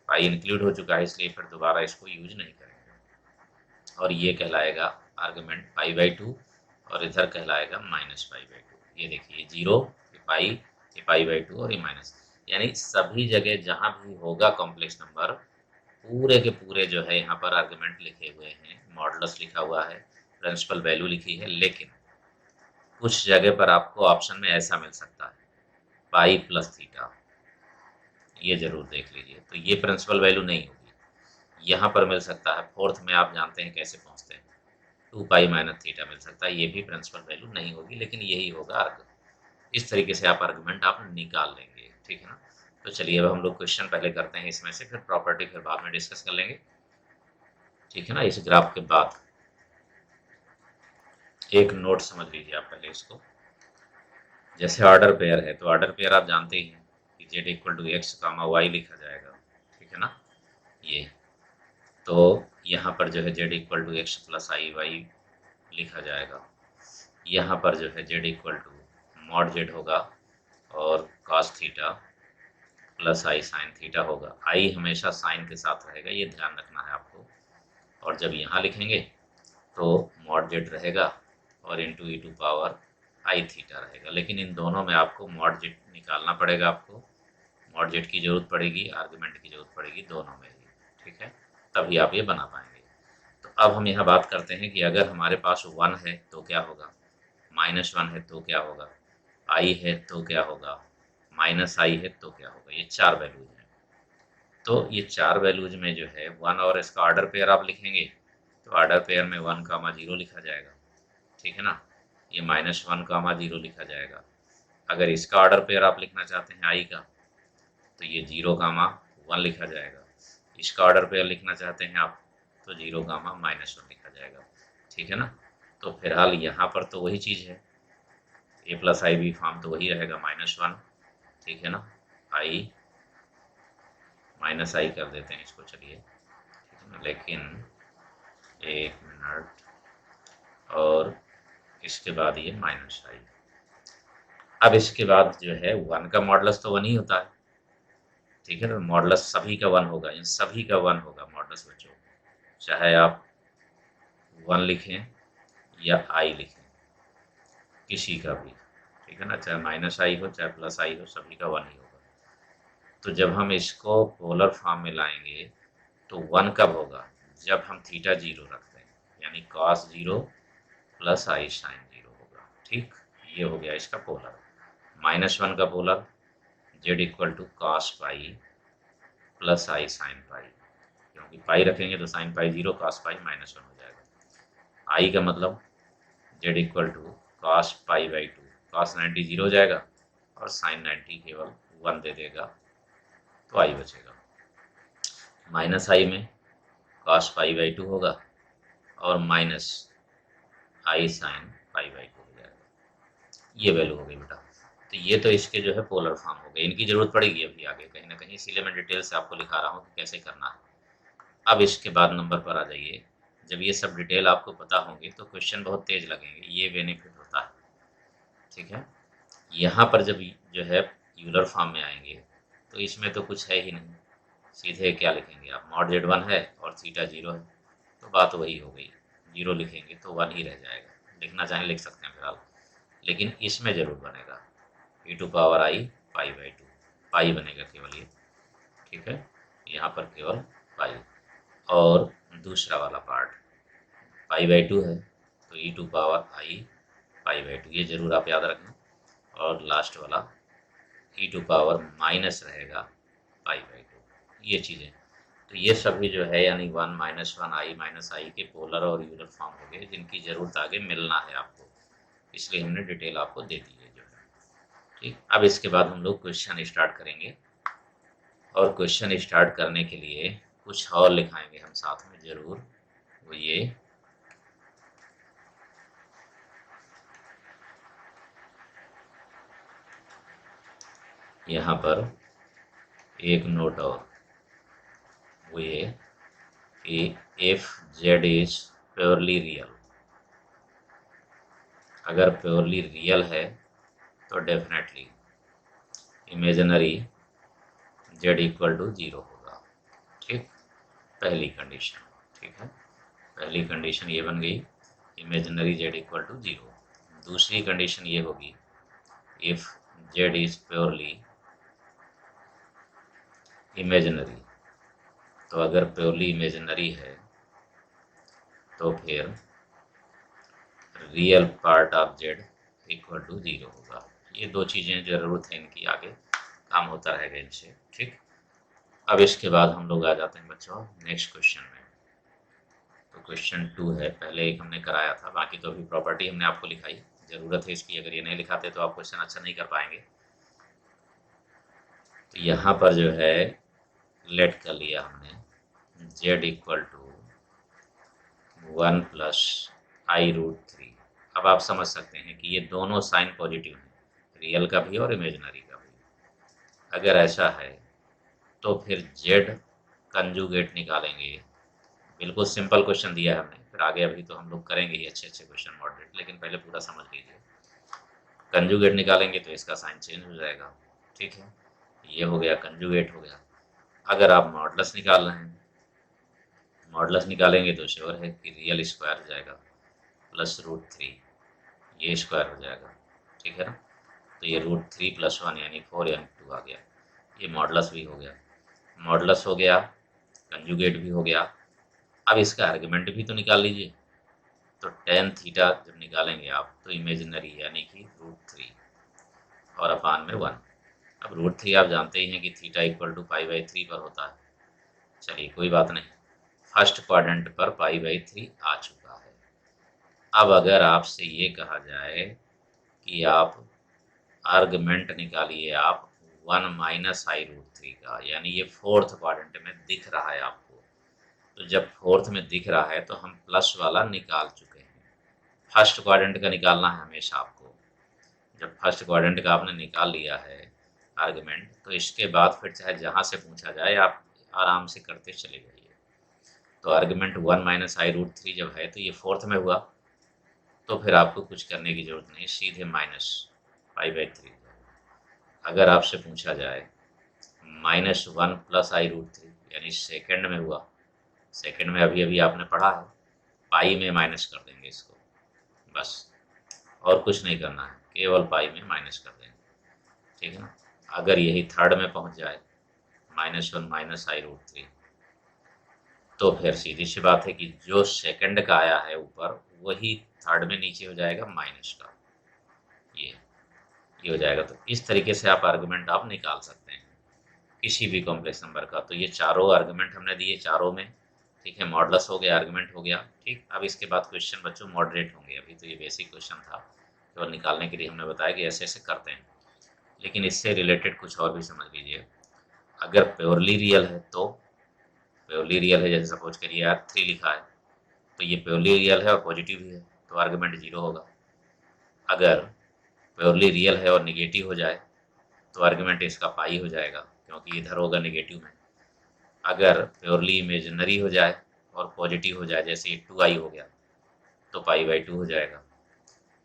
पाई इंक्लूड हो चुका है, इसलिए फिर दोबारा इसको यूज नहीं करेंगे, और ये कहलाएगा आर्गुमेंट पाई बाई टू, और इधर कहलाएगा माइनस पाई बाई टू। ये देखिए जीरो, ये पाई बाई टू और ये माइनस, यानी सभी जगह जहाँ भी होगा कॉम्प्लेक्स नंबर, पूरे के पूरे जो है यहाँ पर आर्गुमेंट लिखे हुए हैं, मॉडुलस लिखा हुआ है, प्रिंसिपल वैल्यू लिखी है, लेकिन कुछ जगह पर आपको ऑप्शन में ऐसा मिल सकता है पाई प्लस थीटा, ये जरूर देख लीजिए। तो ये प्रिंसिपल वैल्यू नहीं होगी, यहाँ पर मिल सकता है। फोर्थ में आप जानते हैं कैसे पहुँचते हैं, 2 पाई माइनस थीटा मिल सकता है, ये भी प्रिंसिपल वैल्यू नहीं होगी, लेकिन यही होगा अर्ग। इस तरीके से आप आर्गुमेंट आप निकाल लेंगे, ठीक है ना। तो चलिए अब हम लोग क्वेश्चन पहले करते हैं इसमें से, फिर प्रॉपर्टी फिर बाद में डिस्कस कर लेंगे, ठीक है ना। इस ग्राफ के बाद एक नोट समझ लीजिए आप पहले इसको। जैसे ऑर्डर पेयर है, तो ऑर्डर पेयर आप जानते ही हैं कि z equal to x comma y लिखा जाएगा, ठीक है ना। ये तो यहाँ पर जो है z equal to x plus i y लिखा जाएगा। यहाँ पर जो है z equal to mod z होगा और कॉस थीटा प्लस आई साइन थीटा होगा। आई हमेशा साइन के साथ रहेगा, ये ध्यान रखना है आपको। और जब यहाँ लिखेंगे तो मॉड जेड रहेगा और into e to power I theta रहेगा। लेकिन इन दोनों में आपको मॉड जेड निकालना पड़ेगा, आपको मॉड जेड की जरूरत पड़ेगी, आर्गुमेंट की जरूरत पड़ेगी, दोनों में ही, ठीक है। तभी आप ये बना पाएंगे। तो अब हम यहाँ बात करते हैं कि अगर हमारे पास 1 है तो क्या होगा, -1 है तो क्या होगा, आई है तो क्या होगा, माइनस आई है तो क्या होगा। ये 4 वैल्यूज हैं। तो ये 4 वैल्यूज में जो है 1 और इसका ऑर्डर पेयर आप लिखेंगे, तो ऑर्डर पेयर में 1, 0 लिखा जाएगा, ठीक है ना। ये -1, 0 लिखा जाएगा। अगर इसका ऑर्डर पेयर आप लिखना चाहते हैं आई का, तो ये 0, 1 लिखा जाएगा। इसका ऑर्डर पेयर लिखना चाहते हैं आप, तो 0, -1 लिखा जाएगा, ठीक है ना। तो फिलहाल यहाँ पर तो वही चीज़ है, ए प्लस आई बी फॉर्म तो वही रहेगा -1, ठीक है ना। आई माइनस आई कर देते हैं इसको, चलिए, ठीक है ना। लेकिन एक मिनट, और इसके बाद ये माइनस आई। अब इसके बाद जो है 1 का मॉडुलस तो 1 ही होता है, ठीक है ना। मॉडुलस सभी का 1 होगा, इन सभी का 1 होगा मॉडुलस बच्चों, चाहे आप 1 लिखें या आई लिखें, किसी का भी, ठीक है ना। चाहे माइनस आई हो चाहे प्लस आई हो, सभी का 1 ही होगा। तो जब हम इसको पोलर फॉर्म में लाएंगे तो 1 कब होगा, जब हम थीटा 0 रखते हैं, यानी कॉस 0 प्लस आई साइन 0 होगा, ठीक। ये हो गया इसका पोलर। -1 का polar z equal to cos pi plus I sine pi, क्योंकि पाई रखेंगे तो साइन पाई 0, कॉस पाई -1 हो जाएगा। आई का मतलब z equal to cos pi by 2, cos 90 0 हो जाएगा और साइन 90 केवल 1 दे देगा, तो आई बचेगा। माइनस आई में कॉस पाई बाई 2 होगा और minus I sine pi by 2 हो जाएगा। ये वैल्यू हो गई बेटा। तो ये तो इसके जो है पोलर फॉर्म हो गए, इनकी जरूरत पड़ेगी अभी आगे कहीं ना कहीं, इसीलिए मैं डिटेल से आपको लिखा रहा हूँ कि कैसे करना है। अब इसके बाद नंबर पर आ जाइए। जब ये सब डिटेल आपको पता होंगी तो क्वेश्चन बहुत तेज लगेंगे, ये बेनिफिट होता है, ठीक है। यहाँ पर जब जो है यूलर फॉर्म में आएंगे तो इसमें तो कुछ है ही नहीं, सीधे क्या लिखेंगे आप, मॉड जेड 1 है और थीटा 0 है, तो बात वही हो गई। 0 लिखेंगे तो 1 ही रह जाएगा, लिखना चाहें लिख सकते हैं फिलहाल, लेकिन इसमें जरूर बनेगा E to power I pi by 2, pi बनेगा केवल ये, ठीक है। यहाँ पर केवल पाई। और दूसरा वाला पार्ट पाई बाई 2 है, तो E to power I pi by 2, ये जरूर आप याद रखना। और लास्ट वाला ई टू पावर माइनस रहेगा पाई बाई 2, ये चीज़ें। तो ये सभी जो है यानी 1 -1 आई माइनस आई के पोलर और यूलर फॉर्म हो गए, जिनकी ज़रूरत आगे मिलना है आपको, इसलिए हमने डिटेल आपको दे दी है जो है, ठीक। अब इसके बाद हम लोग क्वेश्चन स्टार्ट करेंगे, और क्वेश्चन स्टार्ट करने के लिए कुछ और लिखाएंगे हम साथ में ज़रूर, वो ये यहाँ पर एक नोट और, वो ये कि if z is purely real, अगर प्योरली रियल है तो definitely imaginary z equal to 0 होगा, ठीक। पहली कंडीशन, ठीक है, पहली कंडीशन ये बन गई, इमेजिनरी जेड इक्वल टू 0। दूसरी कंडीशन ये होगी, if z is purely imaginary, तो अगर प्योरली इमेजिनरी है तो फिर real part of z equal to 0 होगा। ये दो चीज़ें ज़रूरत है इनकी, आगे काम होता रहेगा इनसे। ठीक, अब इसके बाद हम लोग आ जाते हैं बच्चों नेक्स्ट क्वेश्चन में। तो क्वेश्चन 2 है, पहले एक हमने कराया था, बाकी तो अभी प्रॉपर्टी हमने आपको लिखाई, ज़रूरत है इसकी, अगर ये नहीं लिखाते तो आप क्वेश्चन अच्छा नहीं कर पाएंगे। तो यहाँ पर जो है लेट कर लिया हमने z equal to 1 plus i√3। अब आप समझ सकते हैं कि ये दोनों साइन पॉजिटिव हैं, रियल का भी और इमेजिनरी का भी। अगर ऐसा है तो फिर z कंजुगेट निकालेंगे। बिल्कुल सिंपल क्वेश्चन दिया है हमने, फिर आगे अभी तो हम लोग करेंगे ही अच्छे अच्छे क्वेश्चन मॉडरेट, लेकिन पहले पूरा समझ लीजिए। कंजुगेट निकालेंगे तो इसका साइन चेंज हो जाएगा। ठीक है, ये हो गया, कंजुगेट हो गया। अगर आप मॉडुलस निकाल रहे हैं, मॉडुलस निकालेंगे तो श्योर है कि रियल स्क्वायर हो जाएगा +√3, ये स्क्वायर हो जाएगा। ठीक है ना, तो ये √3 + 1 यानी 4 यानी 2 आ गया। ये मॉडुलस भी हो गया, मॉडुलस हो गया, कंजुगेट भी हो गया। अब इसका आर्गुमेंट भी तो निकाल लीजिए। तो tan थीटा जब निकालेंगे आप तो इमेजिनरी यानी कि √3 और अपान में 1। अब √3 आप जानते ही हैं कि थीटा इक्वल टू π/3 पर होता है। चलिए कोई बात नहीं, फर्स्ट क्वाड्रेंट पर π/3 आ चुका है। अब अगर आपसे ये कहा जाए कि आप आर्गुमेंट निकालिए आप 1 माइनस i√3 का, यानी ये फोर्थ क्वाड्रेंट में दिख रहा है आपको, तो जब फोर्थ में दिख रहा है तो हम प्लस वाला निकाल चुके हैं। फर्स्ट क्वाड्रेंट का निकालना है हमेशा आपको। जब फर्स्ट क्वाड्रेंट का आपने निकाल लिया है आर्गुमेंट, तो इसके बाद फिर चाहे जहाँ से पूछा जाए आप आराम से करते चले जाइए। तो आर्गुमेंट 1 माइनस i√3 जब है तो ये फोर्थ में हुआ, तो फिर आपको कुछ करने की ज़रूरत नहीं, सीधे माइनस π/3। अगर आपसे पूछा जाए -1 प्लस i√3 यानी सेकंड में हुआ, सेकंड में अभी अभी आपने पढ़ा है, पाई में माइनस कर देंगे इसको, बस और कुछ नहीं करना है, केवल पाई में माइनस कर देंगे। ठीक है ना, अगर यही थर्ड में पहुंच जाए -1 माइनस i√3, तो फिर सीधी सी बात है कि जो सेकंड का आया है ऊपर वही थर्ड में नीचे हो जाएगा माइनस का, ये हो जाएगा। तो इस तरीके से आप आर्गुमेंट आप निकाल सकते हैं किसी भी कॉम्प्लेक्स नंबर का। तो ये चारों आर्गुमेंट हमने दिए, चारों में। ठीक है, मॉडुलस हो गया, आर्गुमेंट हो गया। ठीक, अब इसके बाद क्वेश्चन बच्चों मॉडरेट होंगे। अभी तो ये बेसिक क्वेश्चन था, केवल निकालने के लिए हमने बताया कि ऐसे ऐसे करते हैं, लेकिन इससे रिलेटेड कुछ और भी समझ लीजिए। अगर प्योरली रियल है तो, प्योरली रियल है, जैसे सपोज करिए यार 3 लिखा है, तो ये प्योरली रियल है और पॉजिटिव भी है, तो आर्गुमेंट 0 होगा। अगर प्योरली रियल है और निगेटिव हो जाए तो आर्गुमेंट इसका पाई हो जाएगा, क्योंकि इधर होगा निगेटिव में। अगर प्योरली इमेजिनरी हो जाए और पॉजिटिव हो जाए, जैसे ये 2i हो गया, तो π/2 हो जाएगा।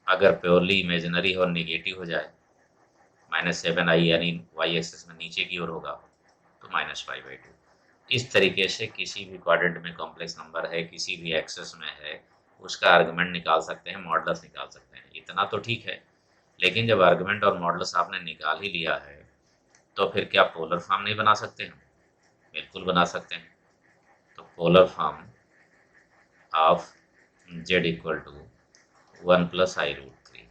अगर प्योरली इमेजिनरी और निगेटिव हो जाए, -7i यानी वाई एक्सिस में नीचे की ओर होगा, तो -π/2। इस तरीके से किसी भी क्वाड्रेंट में कॉम्प्लेक्स नंबर है, किसी भी एक्सेस में है, उसका आर्गुमेंट निकाल सकते हैं, मॉडुलस निकाल सकते हैं। इतना तो ठीक है, लेकिन जब आर्गुमेंट और मॉडुलस आपने निकाल ही लिया है, तो फिर क्या पोलर फॉर्म नहीं बना सकते हैं? बिल्कुल बना सकते हैं। तो polar form of z equal to 1 plus i√3,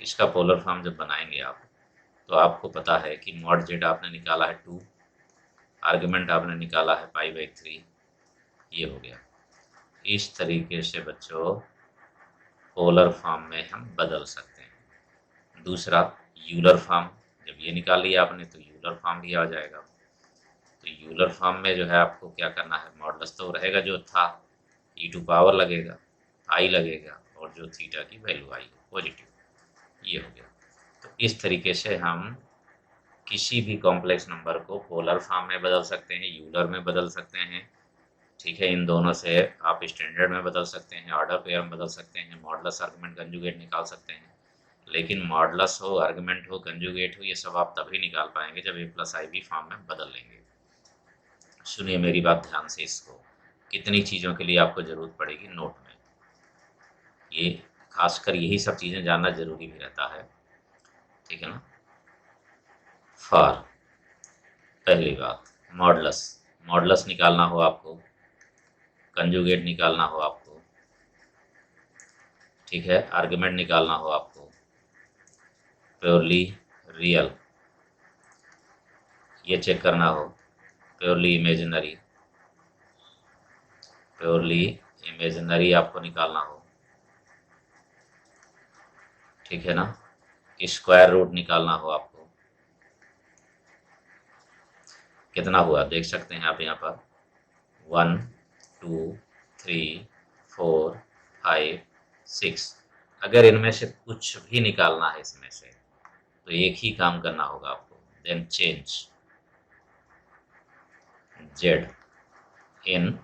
इसका पोलर फॉर्म जब बनाएंगे आप, तो आपको पता है कि मॉड z आपने निकाला है 2, आर्गुमेंट आपने निकाला है π/3, ये हो गया। इस तरीके से बच्चों पोलर फॉर्म में हम बदल सकते हैं। दूसरा यूलर फॉर्म, जब ये निकाल लिया आपने तो यूलर फॉर्म भी आ जाएगा। तो यूलर फॉर्म में जो है आपको क्या करना है, मॉडुलस तो रहेगा जो था, e⁴ लगेगा, i लगेगा, और जो थीटा की वैल्यू आई पॉजिटिव, ये हो गया। तो इस तरीके से हम किसी भी कॉम्प्लेक्स नंबर को पोलर फॉर्म में बदल सकते हैं, यूलर में बदल सकते हैं। ठीक है, इन दोनों से आप स्टैंडर्ड में बदल सकते हैं, ऑर्डर पेयर में बदल सकते हैं, मॉडुलस आर्गुमेंट कंजुगेट निकाल सकते हैं। लेकिन मॉडुलस हो, आर्गुमेंट हो, कंजुगेट हो, ये सब आप तभी निकाल पाएंगे जब a+ib फॉर्म में बदल लेंगे। सुनिए मेरी बात ध्यान से, इसको कितनी चीज़ों के लिए आपको ज़रूरत पड़ेगी नोट में, ये खासकर यही सब चीज़ें जानना ज़रूरी भी रहता है। ठीक है ना। फॉर, पहली बात मॉडुलस, मॉडुलस निकालना हो आपको, कंजुगेट निकालना हो आपको, ठीक है, आर्गुमेंट निकालना हो आपको, प्योरली रियल, ये चेक करना हो, प्योरली इमेजिनरी, प्योरली इमेजिनरी आपको निकालना हो, ठीक है ना। स्क्वायर रूट निकालना हो आपको, कितना हुआ देख सकते हैं आप यहाँ पर 1 2 3 4 5 6। अगर इनमें से कुछ भी निकालना है इसमें से तो एक ही काम करना होगा आपको, देन चेंज जेड इन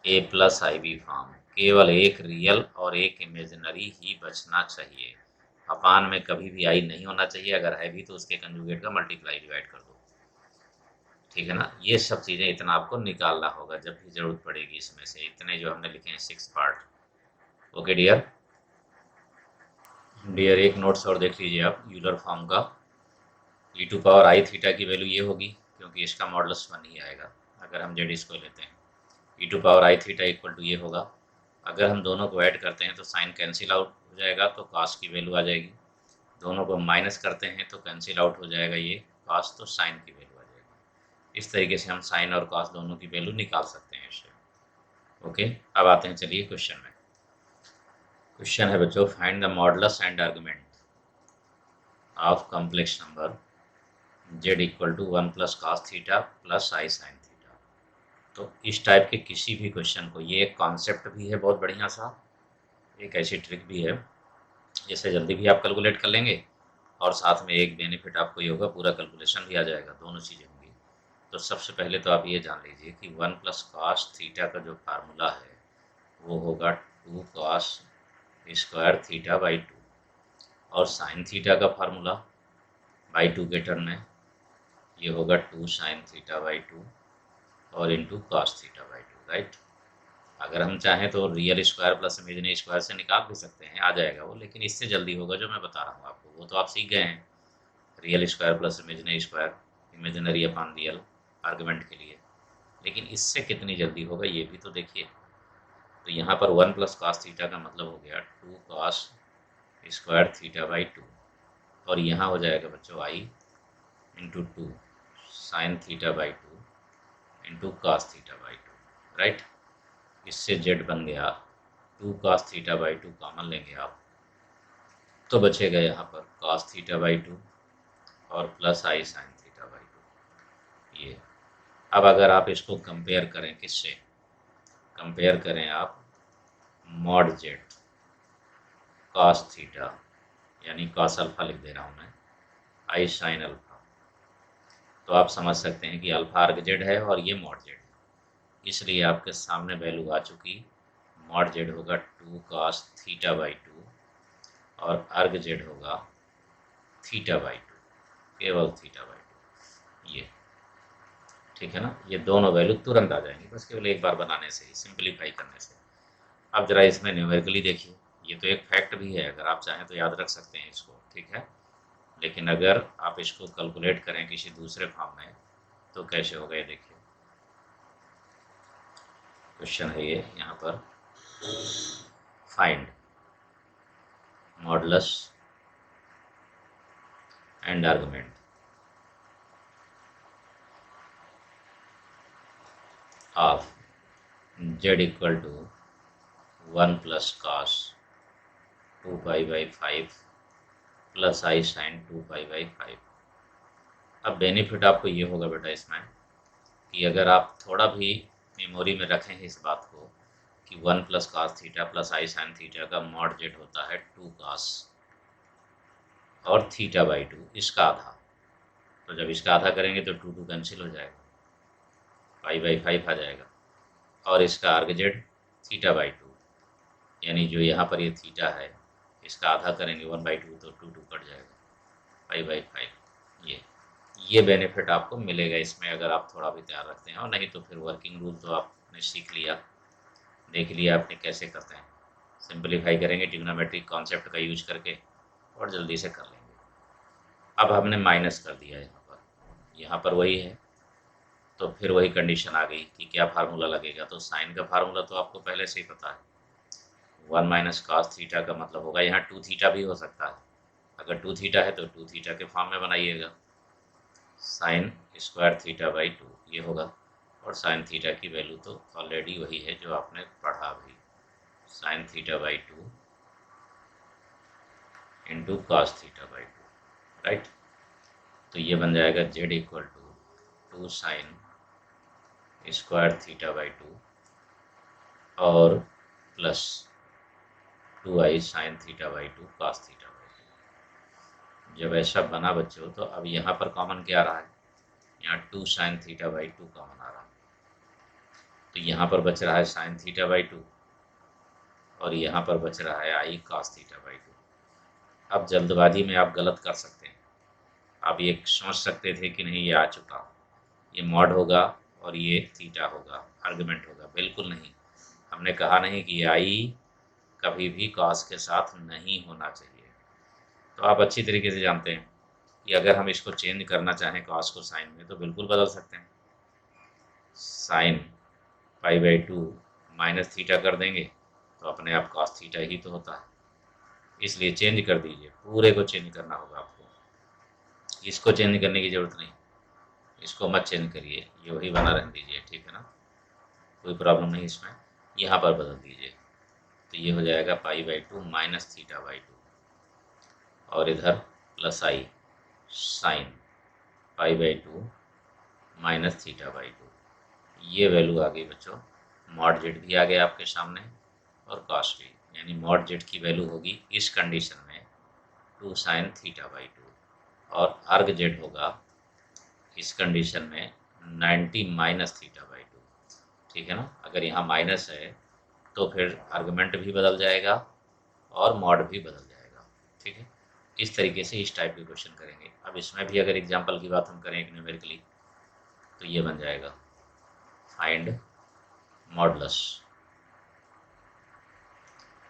ए प्लस आई बी फॉर्म। केवल एक रियल और एक इमेजिनरी ही बचना चाहिए। अपान में कभी भी आई नहीं होना चाहिए, अगर है भी तो उसके कंजुगेट का मल्टीप्लाई डिवाइड कर दो, ठीक है ना। ये सब चीज़ें इतना आपको निकालना होगा जब भी ज़रूरत पड़ेगी इसमें से, इतने जो हमने लिखे हैं 6 पार्ट। ओके डियर, डियर एक नोट्स और देख लीजिए आप यूलर फॉर्म का। ई टू पावर आई थीटा की वैल्यू ये होगी क्योंकि इसका मॉडल्स 1 ही आएगा अगर हम जेड इसको लेते हैं। E to power I theta equal to ये होगा। अगर हम दोनों को ऐड करते हैं तो साइन कैंसिल आउट हो जाएगा तो कॉस की वैल्यू आ जाएगी। दोनों को माइनस करते हैं तो कैंसिल आउट हो जाएगा ये कॉस, तो साइन की वैल्यू आ जाएगी। इस तरीके से हम साइन और कॉस दोनों की वैल्यू निकाल सकते हैं इससे। ओके, अब आते हैं चलिए क्वेश्चन में। क्वेश्चन है बच्चों, find the modulus and argument of complex number z equal to 1 plus cos theta plus I sine theta. तो इस टाइप के किसी भी क्वेश्चन को, ये एक कॉन्सेप्ट भी है बहुत बढ़िया सा, एक ऐसी ट्रिक भी है जिससे जल्दी भी आप कैलकुलेट कर लेंगे और साथ में एक बेनिफिट आपको ये होगा, पूरा कैलकुलेशन भी आ जाएगा, दोनों चीज़ें होंगी। तो सबसे पहले तो आप ये जान लीजिए कि 1 प्लस कॉस थीटा का जो फार्मूला है वो होगा 2 कॉस स्क्वायर थीटा बाई 2, और साइन थीटा का फार्मूला बाई 2 के टर्म में ये होगा 2 साइन थीटा बाई 2 और into cos theta by 2, right. अगर हम चाहें तो real square plus imaginary square से निकाल भी सकते हैं, आ जाएगा वो, लेकिन इससे जल्दी होगा जो मैं बता रहा हूँ आपको, वो तो आप सीख गए हैं। Real square plus imaginary square, imaginary upon real argument के लिए। लेकिन इससे कितनी जल्दी होगा ये भी तो देखिए। तो यहाँ पर 1 प्लस कॉस थीटा का मतलब हो गया 2 कॉस स्क्वायर थीटा बाई 2, और यहाँ हो जाएगा बच्चों I into 2 sine theta by 2 into cos theta by 2, right. इससे जेड बन गया 2 कॉस थीटा बाई 2, कॉमन लेंगे आप तो बचेगा यहाँ पर कॉस थीटा बाई 2 और plus I sine theta by 2, ये। अब अगर आप इसको कंपेयर करें, किससे कंपेयर करें आप, मॉड जेड कॉस थीटा, यानी कॉस अल्फा लिख दे रहा हूँ मैं, आई साइन अल्फा, तो आप समझ सकते हैं कि अल्फा अर्ग जेड है और ये मॉड जेड है, इसलिए आपके सामने वैल्यू आ चुकी। मॉड जेड होगा 2 कॉस थीटा बाई 2 और अर्ग जेड होगा थीटा बाई 2, केवल थीटा बाई 2, ये ठीक है ना। ये दोनों वैल्यू तुरंत आ जाएंगी बस केवल एक बार बनाने से ही, सिंप्लीफाई करने से। अब जरा इसमें न्यूमेरिकली देखिए, ये तो एक फैक्ट भी है, अगर आप चाहें तो याद रख सकते हैं इसको, ठीक है। लेकिन अगर आप इसको कैलकुलेट करें किसी दूसरे फॉर्म में तो कैसे होगा ये देखिए। क्वेश्चन है ये यहाँ पर, find modulus and argument of z equal to 1 plus cos 2 pi by 5 plus I sine 2 pi by 5। अब बेनिफिट आपको ये होगा बेटा इसमें कि अगर आप थोड़ा भी मेमोरी में रखें इस बात को कि 1 प्लस कॉस थीटा प्लस आई साइन थीटा का मॉड जेड होता है 2 कॉस और थीटा बाई 2, इसका आधा। तो जब इसका आधा करेंगे तो 2 2 कैंसिल हो जाएगा, पाई बाई 5 आ जाएगा, और इसका आर्ग जेड थीटा बाई 2, यानी जो यहाँ पर ये थीटा है इसका आधा करेंगे 1 बाई 2 तो 2 2 कट जाएगा, पाई बाई 5। ये बेनिफिट आपको मिलेगा इसमें अगर आप थोड़ा भी तैयार रखते हैं, और नहीं तो फिर वर्किंग रूल तो आपने सीख लिया, देख लिया आपने कैसे करते हैं, सिंपलीफाई करेंगे ट्रिग्नोमेट्रिक कॉन्सेप्ट का यूज करके और जल्दी से कर लेंगे। अब हमने माइनस कर दिया यहाँ पर वही है, तो फिर वही कंडीशन आ गई कि क्या फार्मूला लगेगा। तो साइन का फार्मूला तो आपको पहले से ही पता है, 1 माइनस कॉस थीटा का मतलब होगा, यहाँ 2 थीटा भी हो सकता है अगर 2 थीटा है तो 2 थीटा के फॉर्म में बनाइएगा, साइन स्क्वायर थीटा बाई 2 ये होगा। और साइन थीटा की वैल्यू तो ऑलरेडी वही है जो आपने पढ़ा भी, sine theta by 2 into cos theta by 2, right. तो ये बन जाएगा z equal to 2 sine square theta by 2 और plus 2i sine theta by 2 cos theta by 2। जब ऐसा बना बच्चों तो अब यहाँ पर कॉमन क्या आ रहा है, यहाँ 2 साइन थीटा बाई 2 कॉमन आ रहा है, तो यहाँ पर बच रहा है साइन थीटा बाई 2 और यहाँ पर बच रहा है आई कॉस थीटा बाई 2। अब जल्दबाजी में आप गलत कर सकते हैं, आप ये सोच सकते थे कि नहीं ये आ चुका, ये मॉड होगा और ये थीटा होगा, आर्गुमेंट होगा। बिल्कुल नहीं, हमने कहा नहीं कि आई कभी भी कॉस के साथ नहीं होना चाहिए। तो आप अच्छी तरीके से जानते हैं कि अगर हम इसको चेंज करना चाहें कॉस को साइन में तो बिल्कुल बदल सकते हैं, sign pi by 2 minus theta कर देंगे तो अपने आप कॉस थीटा ही तो होता है, इसलिए चेंज कर दीजिए, पूरे को चेंज करना होगा आपको, इसको चेंज करने की ज़रूरत नहीं, इसको मत चेंज करिए, ये वही बना रहने दीजिए, ठीक है ना, कोई प्रॉब्लम नहीं इसमें। यहाँ पर बदल दीजिए तो ये हो जाएगा पाई बाई 2 माइनस थीटा बाई 2 और इधर plus I sine pi by 2 minus theta by 2। ये वैल्यू आ गई बच्चों, मॉड जेड भी आ गया आपके सामने और कॉस भी, यानी मॉड जेड की वैल्यू होगी इस कंडीशन में 2 साइन थीटा बाई 2 और अर्ग जेड होगा इस कंडीशन में 90 माइनस थीटा बाई 2, ठीक है ना। अगर यहाँ माइनस है तो फिर आर्गुमेंट भी बदल जाएगा और मॉड भी बदल जाएगा, ठीक है। इस तरीके से इस टाइप के क्वेश्चन करेंगे। अब इसमें भी अगर एग्जांपल की बात हम करें एक न्यूमेरिकली तो ये बन जाएगा find modulus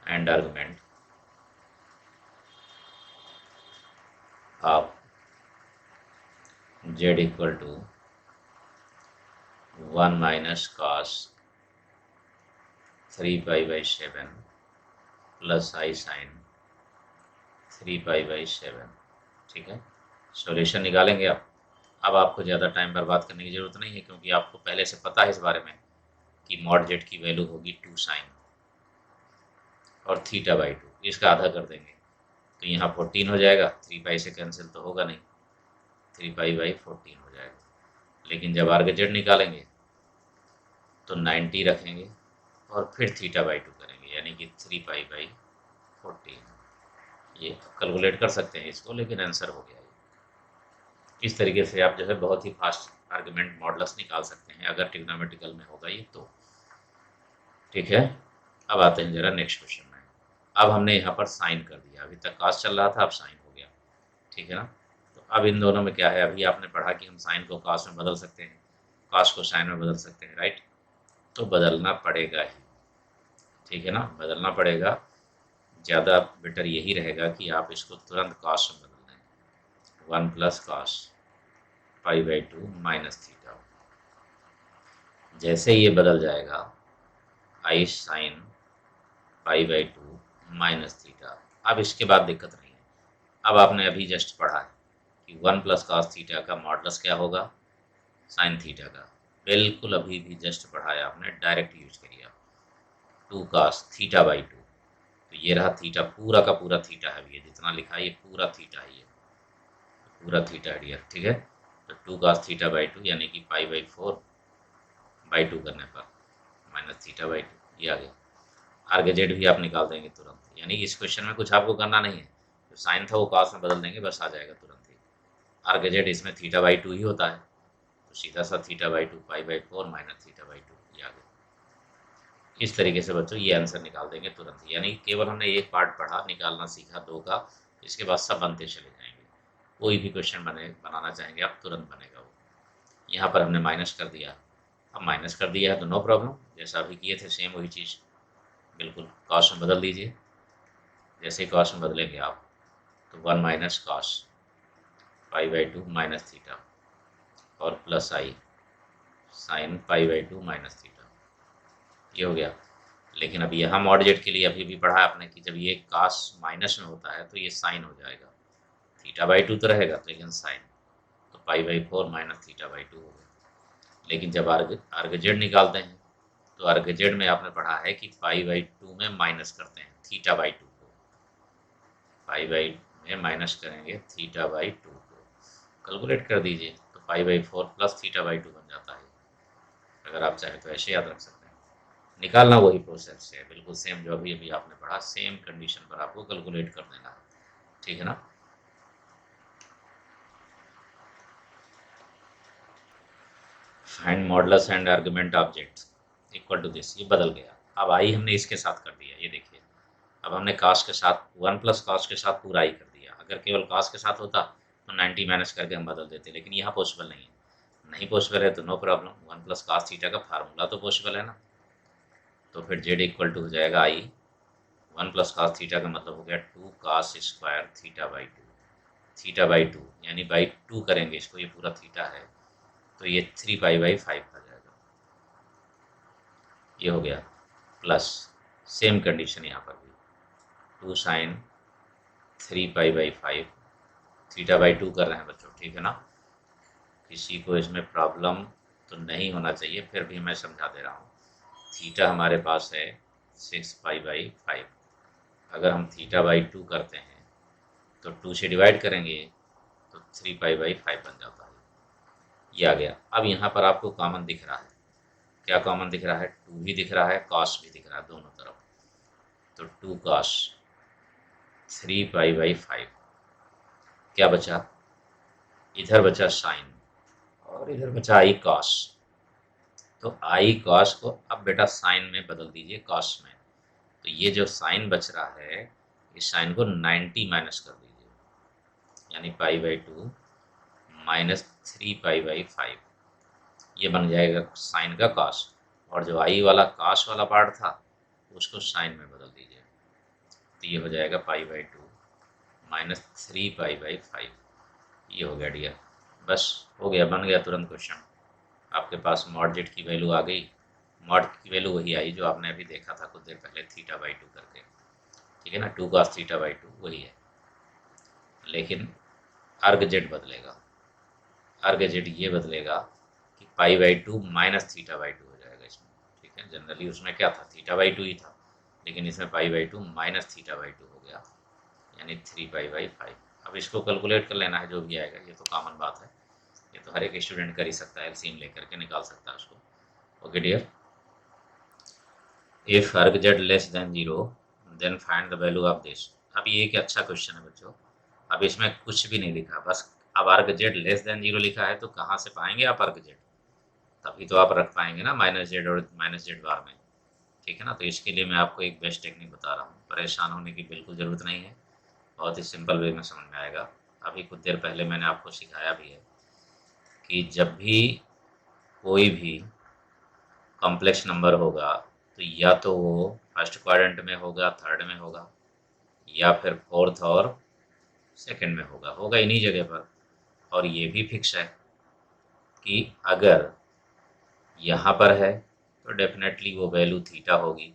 and argument of z equal to 1 minus cos 3 pi by 7 plus I sine 3 pi by 7, ठीक है। सॉल्यूशन निकालेंगे आप। अब आपको ज़्यादा टाइम बर्बाद करने की ज़रूरत नहीं है क्योंकि आपको पहले से पता है इस बारे में कि मॉड जेड की वैल्यू होगी 2 साइन और थीटा बाई 2, इसका आधा कर देंगे तो यहाँ 14 हो जाएगा, 3 पाई से कैंसिल तो होगा नहीं, 3 पाई बाई 14 हो जाएगा। लेकिन जब आर्ग जेड निकालेंगे तो 90 रखेंगे और फिर थीटा बाई 2 करेंगे, यानी कि 3 पाई बाई 14। ये कैलकुलेट कर सकते हैं इसको, लेकिन आंसर हो गया। इस तरीके से आप जो है बहुत ही फास्ट आर्गुमेंट मॉडुलस निकाल सकते हैं अगर ट्रिग्नोमेट्रिकल में होगा ये तो, ठीक है। अब आते हैं जरा नेक्स्ट क्वेश्चन में। अब हमने यहाँ पर साइन कर दिया, अभी तक कॉस चल रहा था, अब साइन हो गया, ठीक है ना। तो अब इन दोनों में क्या है, अभी आपने पढ़ा कि हम साइन को कॉस में बदल सकते हैं, कॉस को साइन में बदल सकते हैं, राइट। तो बदलना पड़ेगा ही, ठीक है ना, बदलना पड़ेगा। ज़्यादा बेटर यही रहेगा कि आप इसको तुरंत कॉस में बदल दें, 1 plus cos pi by 2 minus theta. जैसे ये बदल जाएगा I sine pi by 2 minus theta, अब इसके बाद दिक्कत नहीं है। अब आपने अभी जस्ट पढ़ा है कि 1 प्लस कॉस थीटा का मॉडुलस क्या होगा, साइन थीटा का, बिल्कुल अभी भी जस्ट पढ़ा है आपने, डायरेक्ट यूज करिए आप, 2 कॉस थीटा बाई 2। तो ये रहा थीटा, पूरा का पूरा थीटा है, ये जितना लिखा है ये पूरा थीटा है, ये पूरा थीटा है डियर, ठीक है। तो 2 कॉस थीटा बाई 2 यानी कि पाई बाई 4 बाई 2 करने पर माइनस थीटा बाई 2 ये आ गया। आर्ग जेड भी आप निकाल देंगे तुरंत, यानी कि इस क्वेश्चन में कुछ आपको करना नहीं है, जो साइन था वो कॉस में बदल देंगे, बस आ जाएगा तुरंत ही। आर्ग जेड इसमें थीटा बाई 2 ही होता है, तो सीधा सा theta by 2 pi by 4 minus theta by 2 ये आ गया। इस तरीके से बच्चों ये आंसर निकाल देंगे तुरंत, यानी केवल हमने एक पार्ट पढ़ा, निकालना सीखा 2 का, इसके बाद सब बनते चले जाएंगे। कोई भी क्वेश्चन बनाना चाहेंगे आप तुरंत बनेगा वो। यहाँ पर हमने माइनस कर दिया, अब माइनस कर दिया है तो नो प्रॉब्लम, जैसा अभी किए थे सेम वही चीज़ बिल्कुल कॉस में बदल दीजिए। जैसे ही कॉस में बदलेंगे आप तो 1 minus cos pi by 2 minus theta और plus I sine pi by 2 minus theta, ये हो गया। लेकिन अब यहाँ मॉड जेड के लिए अभी भी पढ़ा आपने कि जब ये कॉस माइनस में होता है तो ये साइन हो जाएगा, थीटा बाई टू तो रहेगा, लेकिन साइन तो pi by 4 minus theta by to होगा। लेकिन जब अर्ग जेड निकालते हैं तो अर्ग जेड में आपने पढ़ा है कि पाई बाई टू में माइनस करते हैं थीटा बाई टू को, पाई बाई में माइनस करेंगे थीटा बाई टू को, कैलकुलेट कर दीजिए तो pi by 4 plus theta by to बन जाता है। अगर आप चाहें तो ऐसे याद रख सकते हैं। निकालना वही प्रोसेस है, बिल्कुल सेम जो अभी अभी आपने पढ़ा, सेम कंडीशन पर आपको कैलकुलेट कर देना है, ठीक है ना। Find modulus and argument object equal to this, ये बदल गया। अब आई हमने इसके साथ कर दिया, ये देखिए अब हमने कॉस के साथ 1 प्लस कॉस के साथ पूरा आई कर दिया। अगर केवल कॉस के साथ होता तो 90 माइनस करके हम बदल देते, लेकिन यहाँ पॉसिबल नहीं है। नहीं पॉसिबल है तो no problem, 1 plus cos theta का फार्मूला तो पॉसिबल है ना। तो फिर जेड इक्वल टू हो जाएगा आई 1 प्लस कॉस थीटा का मतलब हो गया 2 cos square theta by to, theta by to यानी बाई टू करेंगे इसको, ये पूरा थीटा है तो ये 3 पाई बाई 5 आ जाएगा, ये हो गया। प्लस सेम कंडीशन यहाँ पर भी 2 sine 3 pi by 5, theta by two कर रहे हैं बच्चों, ठीक है ना। किसी को इसमें प्रॉब्लम तो नहीं होना चाहिए, फिर भी मैं समझा दे रहा हूँ। थीटा हमारे पास है 6 पाई बाई 5, अगर हम थीटा बाई टू करते हैं तो 2 से डिवाइड करेंगे तो 3 पाई बाई 5 बन जाता है, ये आ गया। अब यहाँ पर आपको कॉमन दिख रहा है, क्या कॉमन दिख रहा है, 2 भी दिख रहा है, कॉस भी दिख रहा है दोनों तरफ, तो 2 कॉस 3 पाई बाई 5, क्या बचा, इधर बचा साइन और इधर बचा आई कॉस, तो आई कॉस को अब बेटा साइन में बदल दीजिए, कॉस में, तो ये जो साइन बच रहा है इस साइन को 90 माइनस कर दीजिए, यानी pi by two minus 3 pi by 5, ये बन जाएगा साइन का कॉस, और जो आई वाला कॉस वाला पार्ट था उसको साइन में बदल दीजिए, तो ये हो जाएगा pi by two minus 3 pi by 5, ये हो गया डियर। बस हो गया, बन गया तुरंत क्वेश्चन। आपके पास मॉड जेड की वैल्यू आ गई, मॉड की वैल्यू वही आई जो आपने अभी देखा था कुछ देर पहले थीटा बाई टू करके, ठीक है ना, 2 कॉस थीटा बाई टू वही है, लेकिन अर्ग जेड बदलेगा, अर्ग जेड ये बदलेगा कि pi by two minus theta by to हो जाएगा इसमें, ठीक है। जनरली उसमें क्या था, थीटा बाई टू ही था, लेकिन इसमें pi by two minus theta by to हो गया, यानी 3 पाई बाई 5। अब इसको कैलकुलेट कर लेना है जो भी आएगा, ये तो कॉमन बात है, ये तो हर एक स्टूडेंट कर ही सकता है, एलसीएम लेकर के निकाल सकता है उसको। Okay dear, if arg z less than 0 then find the value of this. अब ये एक अच्छा क्वेश्चन है बच्चों, अब इसमें कुछ भी नहीं लिखा, बस अब अर्ग जेड लेस देन 0 लिखा है तो कहाँ से पाएंगे आप अर्ग जेड, तभी तो आप रख पाएंगे ना माइनस जेड और माइनस जेड बार में, ठीक है ना। तो इसके लिए मैं आपको एक बेस्ट टेक्निक बता रहा हूँ, परेशान होने की बिल्कुल ज़रूरत नहीं है, बहुत ही सिंपल वे में समझ में आएगा। अभी कुछ देर पहले मैंने आपको सिखाया भी है कि जब भी कोई भी कॉम्प्लेक्स नंबर होगा तो या तो वो फर्स्ट क्वाड्रेंट में होगा, थर्ड में होगा, या फिर फोर्थ और सेकंड में होगा, होगा इन्हीं जगह पर। और ये भी फिक्स है कि अगर यहाँ पर है तो डेफिनेटली वो वैल्यू थीटा होगी,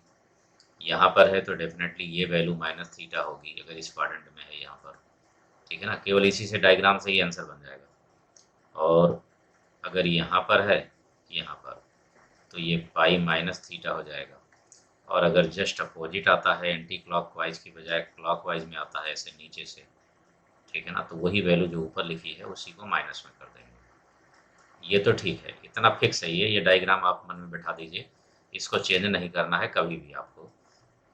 यहाँ पर है तो डेफिनेटली ये वैल्यू माइनस थीटा होगी अगर इस क्वाड्रेंट में है यहाँ पर, ठीक है ना। केवल इसी से डायग्राम से ही आंसर बन जाएगा। और अगर यहाँ पर है यहाँ पर तो ये पाई माइनस थीटा हो जाएगा, और अगर जस्ट अपोजिट आता है एंटी क्लॉकवाइज की बजाय क्लॉकवाइज में आता है ऐसे नीचे से, ठीक है ना, तो वही वैल्यू जो ऊपर लिखी है उसी को माइनस में कर देंगे। ये तो ठीक है, इतना फिक्स है, ये डायग्राम आप मन में बैठा दीजिए, इसको चेंज नहीं करना है कभी भी आपको।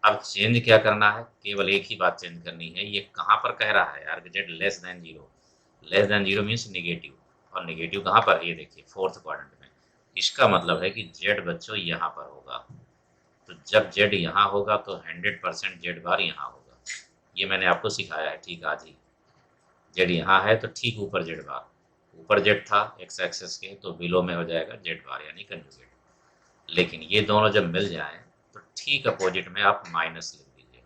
अब चेंज क्या करना है, केवल एक ही बात चेंज करनी है, ये कहाँ पर कह रहा है अर्ग z less than 0, less than 0 means negative, और निगेटिव कहाँ पर, ये देखिए फोर्थ क्वाड्रेंट में, इसका मतलब है कि जेड बच्चों यहाँ पर होगा, तो जब जेड यहाँ होगा तो 100% जेड बार यहाँ होगा, ये मैंने आपको सिखाया है ठीक आज ही। जेड यहाँ है तो ठीक ऊपर जेड बार, ऊपर जेड था एक्स एक्सेस के तो बिलो में हो जाएगा जेड बार यानी कंजुगेट, लेकिन ये दोनों जब मिल जाएं तो ठीक अपोजिट में आप माइनस लिख दीजिए,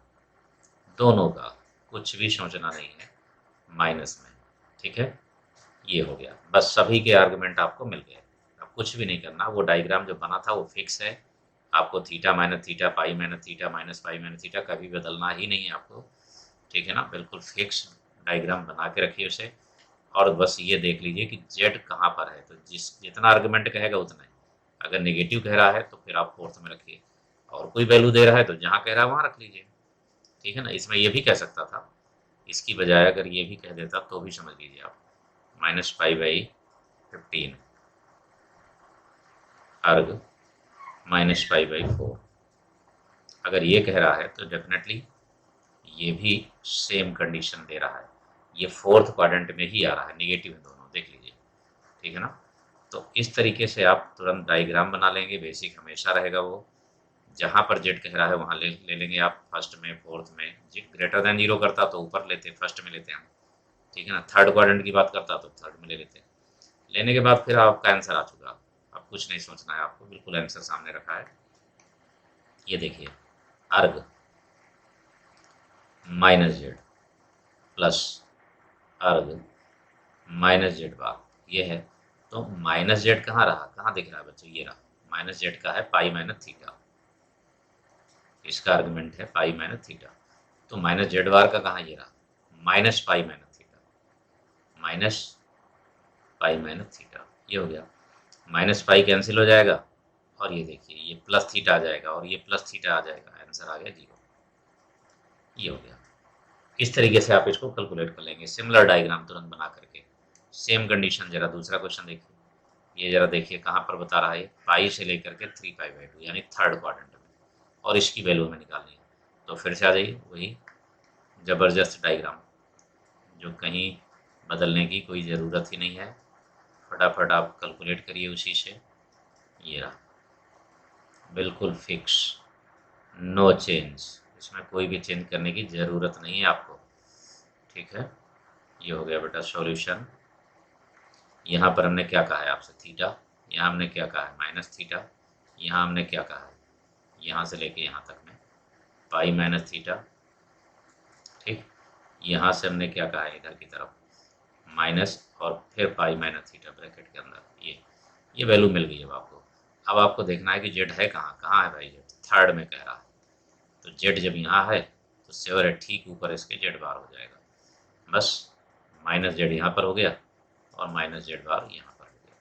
दोनों का कुछ भी सोचना नहीं है, माइनस में, ठीक है। ये हो गया, बस सभी के आर्गुमेंट आपको मिल गए, अब कुछ भी नहीं करना, वो डायग्राम जो बना था वो फिक्स है, आपको theta minus theta pi minus theta minus pi minus theta कभी बदलना ही नहीं है आपको, ठीक है ना, बिल्कुल फिक्स डायग्राम बना के रखिए उसे, और बस ये देख लीजिए कि जेड कहाँ पर है। तो जितना आर्गुमेंट कहेगा उतना ही। अगर नेगेटिव कह रहा है तो फिर आप फोर्थ में रखिए, और कोई वैल्यू दे रहा है तो जहाँ कह रहा है वहाँ रख लीजिए। ठीक है ना। इसमें ये भी कह सकता था, इसकी बजाय अगर ये भी कह देता तो भी समझ लीजिए आप। -π/15 अर्ग -π/4। अगर ये कह रहा है तो डेफिनेटली ये भी सेम कंडीशन दे रहा है। ये फोर्थ क्वाड्रेंट में ही आ रहा है, नेगेटिव है दोनों, देख लीजिए। ठीक है ना। तो इस तरीके से आप तुरंत डायग्राम बना लेंगे। बेसिक हमेशा रहेगा वो, जहाँ पर जेड कह रहा है वहाँ ले लेंगे आप फर्स्ट में, फोर्थ में। जेड ग्रेटर देन 0 करता तो ऊपर लेते, फर्स्ट में लेते हम। ठीक है ना। थर्ड क्वाड्रेंट की बात करता तो थर्ड में ले लेते। लेने के बाद फिर आपका आंसर आ चुका। अब कुछ नहीं सोचना है आपको, बिल्कुल आंसर सामने रखा है। ये देखिए, अर्ग -z प्लस अर्ग -z बार, ये है। तो -z कहाँ रहा, कहाँ दिख रहा है बच्चों, ये रहा। -z का है π-θ, इसका आर्गुमेंट है π-θ। तो -z बार का कहाँ, ये रहा, -π-θ, -π-θ, ये हो गया। -π कैंसिल हो जाएगा, और ये देखिए ये प्लस थीटा आ जाएगा, और ये प्लस थीटा आ जाएगा, आंसर आ गया 0। ये हो गया। इस तरीके से आप इसको कैलकुलेट कर लेंगे, सिमिलर डायग्राम तुरंत बना करके। सेम कंडीशन, जरा दूसरा क्वेश्चन देखिए। ये जरा देखिए कहाँ पर बता रहा है, पाई से लेकर के 3π/2 यानी थर्ड क्वाड्रेंट में, और इसकी वैल्यू हमें निकालनी है। तो फिर से आ जाइए, वही ज़बरदस्त डायग्राम, जो कहीं बदलने की कोई ज़रूरत ही नहीं है। फटाफट आप कैलकुलेट करिए उसी से। ये रहा, बिल्कुल फिक्स, नो चेंज, इसमें कोई भी चेंज करने की ज़रूरत नहीं है आपको। ठीक है। ये हो गया बेटा सॉल्यूशन। यहाँ पर हमने क्या कहा है आपसे, थीटा। यहाँ हमने क्या कहा है, -θ। यहाँ हमने क्या कहा है, यहाँ से लेके यहाँ तक में π-θ। ठीक। यहाँ से हमने क्या कहा है, इधर की तरफ माइनस, और फिर π-θ ब्रैकेट के अंदर। ये वैल्यू मिल गई अब आपको। अब आपको देखना है कि जेड है कहाँ, कहाँ है भाई जेड, थर्ड में कह रहा है। तो जेड जब यहाँ है तो श्योर है ठीक ऊपर इसके जेड बार हो जाएगा। बस -z यहाँ पर हो गया, और -z बार यहाँ पर हो गया।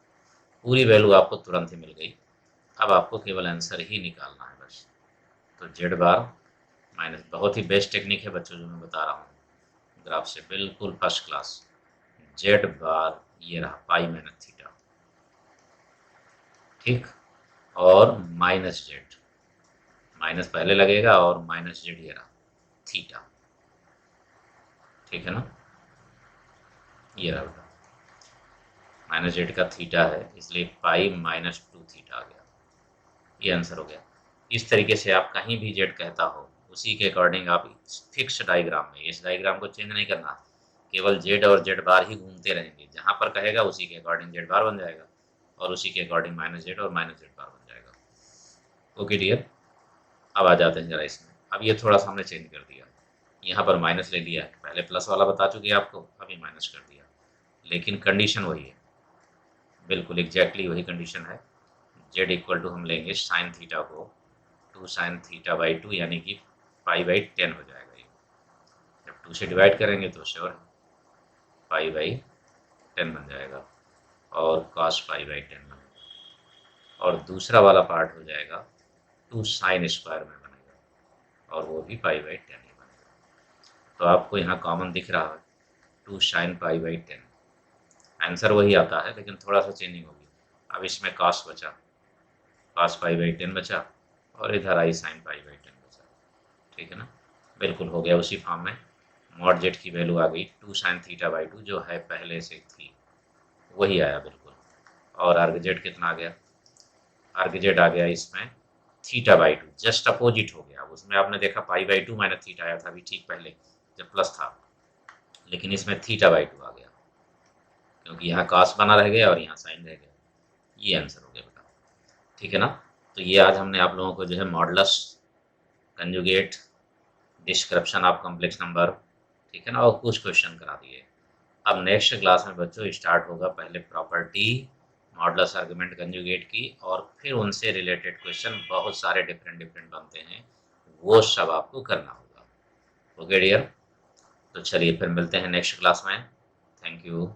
पूरी वैल्यू आपको तुरंत ही मिल गई। अब आपको केवल आंसर ही निकालना है बस। तो जेड बार माइनस, बहुत ही बेस्ट टेक्निक है बच्चों जो मैं बता रहा हूँ, ग्राफ से बिल्कुल फर्स्ट क्लास। जेड बार ये रहा π-θ। ठीक। और -z, माइनस पहले लगेगा, और -z ये रहा थीटा। ठीक है ना। ये रहा बेटा, -z का थीटा है, इसलिए π-2θ आ गया। ये आंसर हो गया। इस तरीके से आप कहीं भी जेड कहता हो, उसी के अकॉर्डिंग आप फिक्स डायग्राम में, इस डायग्राम को चेंज नहीं करना, केवल जेड और जेड बार ही घूमते रहेंगे। जहाँ पर कहेगा उसी के अकॉर्डिंग जेड बार बन जाएगा, और उसी के अकॉर्डिंग -z और -z बार बन जाएगा। Okay dear. अब आ जाते हैं जरा इसमें। अब ये थोड़ा सा हमने चेंज कर दिया, यहाँ पर माइनस ले लिया है, पहले प्लस वाला बता चुके आपको, अभी माइनस कर दिया, लेकिन कंडीशन वही है, बिल्कुल एग्जैक्टली वही कंडीशन है। जेड इक्वल टू हम लेंगे साइन थीटा को 2sin θ/2, यानी कि π/10 हो जाएगा। ये जब 2 से डिवाइड करेंगे तो श्योर π/10 बन जाएगा, और cos π/10 बनेगा, और दूसरा वाला पार्ट हो जाएगा 2sin² में बनेगा, और वो भी π/10 ही बनेगा। तो आपको यहाँ कॉमन दिख रहा है 2sin π/10, आंसर वही आता है, लेकिन थोड़ा सा चेंजिंग होगी। अब इसमें cos बचा, cos π/10 बचा, और इधर आई sin π/10 बचा। ठीक है ना। बिल्कुल हो गया उसी फॉर्म में। मॉड जेड की वैल्यू आ गई 2sin θ/2, जो है पहले से थी, वही आया बिल्कुल। और अर्ग जेड कितना आ गया, अर्ग जेड आ गया इसमें θ/2, जस्ट अपोजिट हो गया। उसमें आपने देखा π/2 - θ आया था अभी ठीक पहले जब प्लस था, लेकिन इसमें θ/2 आ गया, क्योंकि यहाँ cos बना रह गया और यहाँ साइन रह गया। ये आंसर हो गया बेटा। ठीक है ना। तो ये आज हमने आप लोगों को जो है modulus, conjugate, description of complex number, ठीक है ना, और कुछ क्वेश्चन करा दिए। अब नेक्स्ट क्लास में बच्चों स्टार्ट होगा पहले प्रॉपर्टी, मॉडुलस, आर्गुमेंट, कंजुगेट की, और फिर उनसे रिलेटेड क्वेश्चन बहुत सारे डिफरेंट बनते हैं, वो सब आपको करना होगा। Okay dear. तो चलिए फिर मिलते हैं नेक्स्ट क्लास में। Thank you.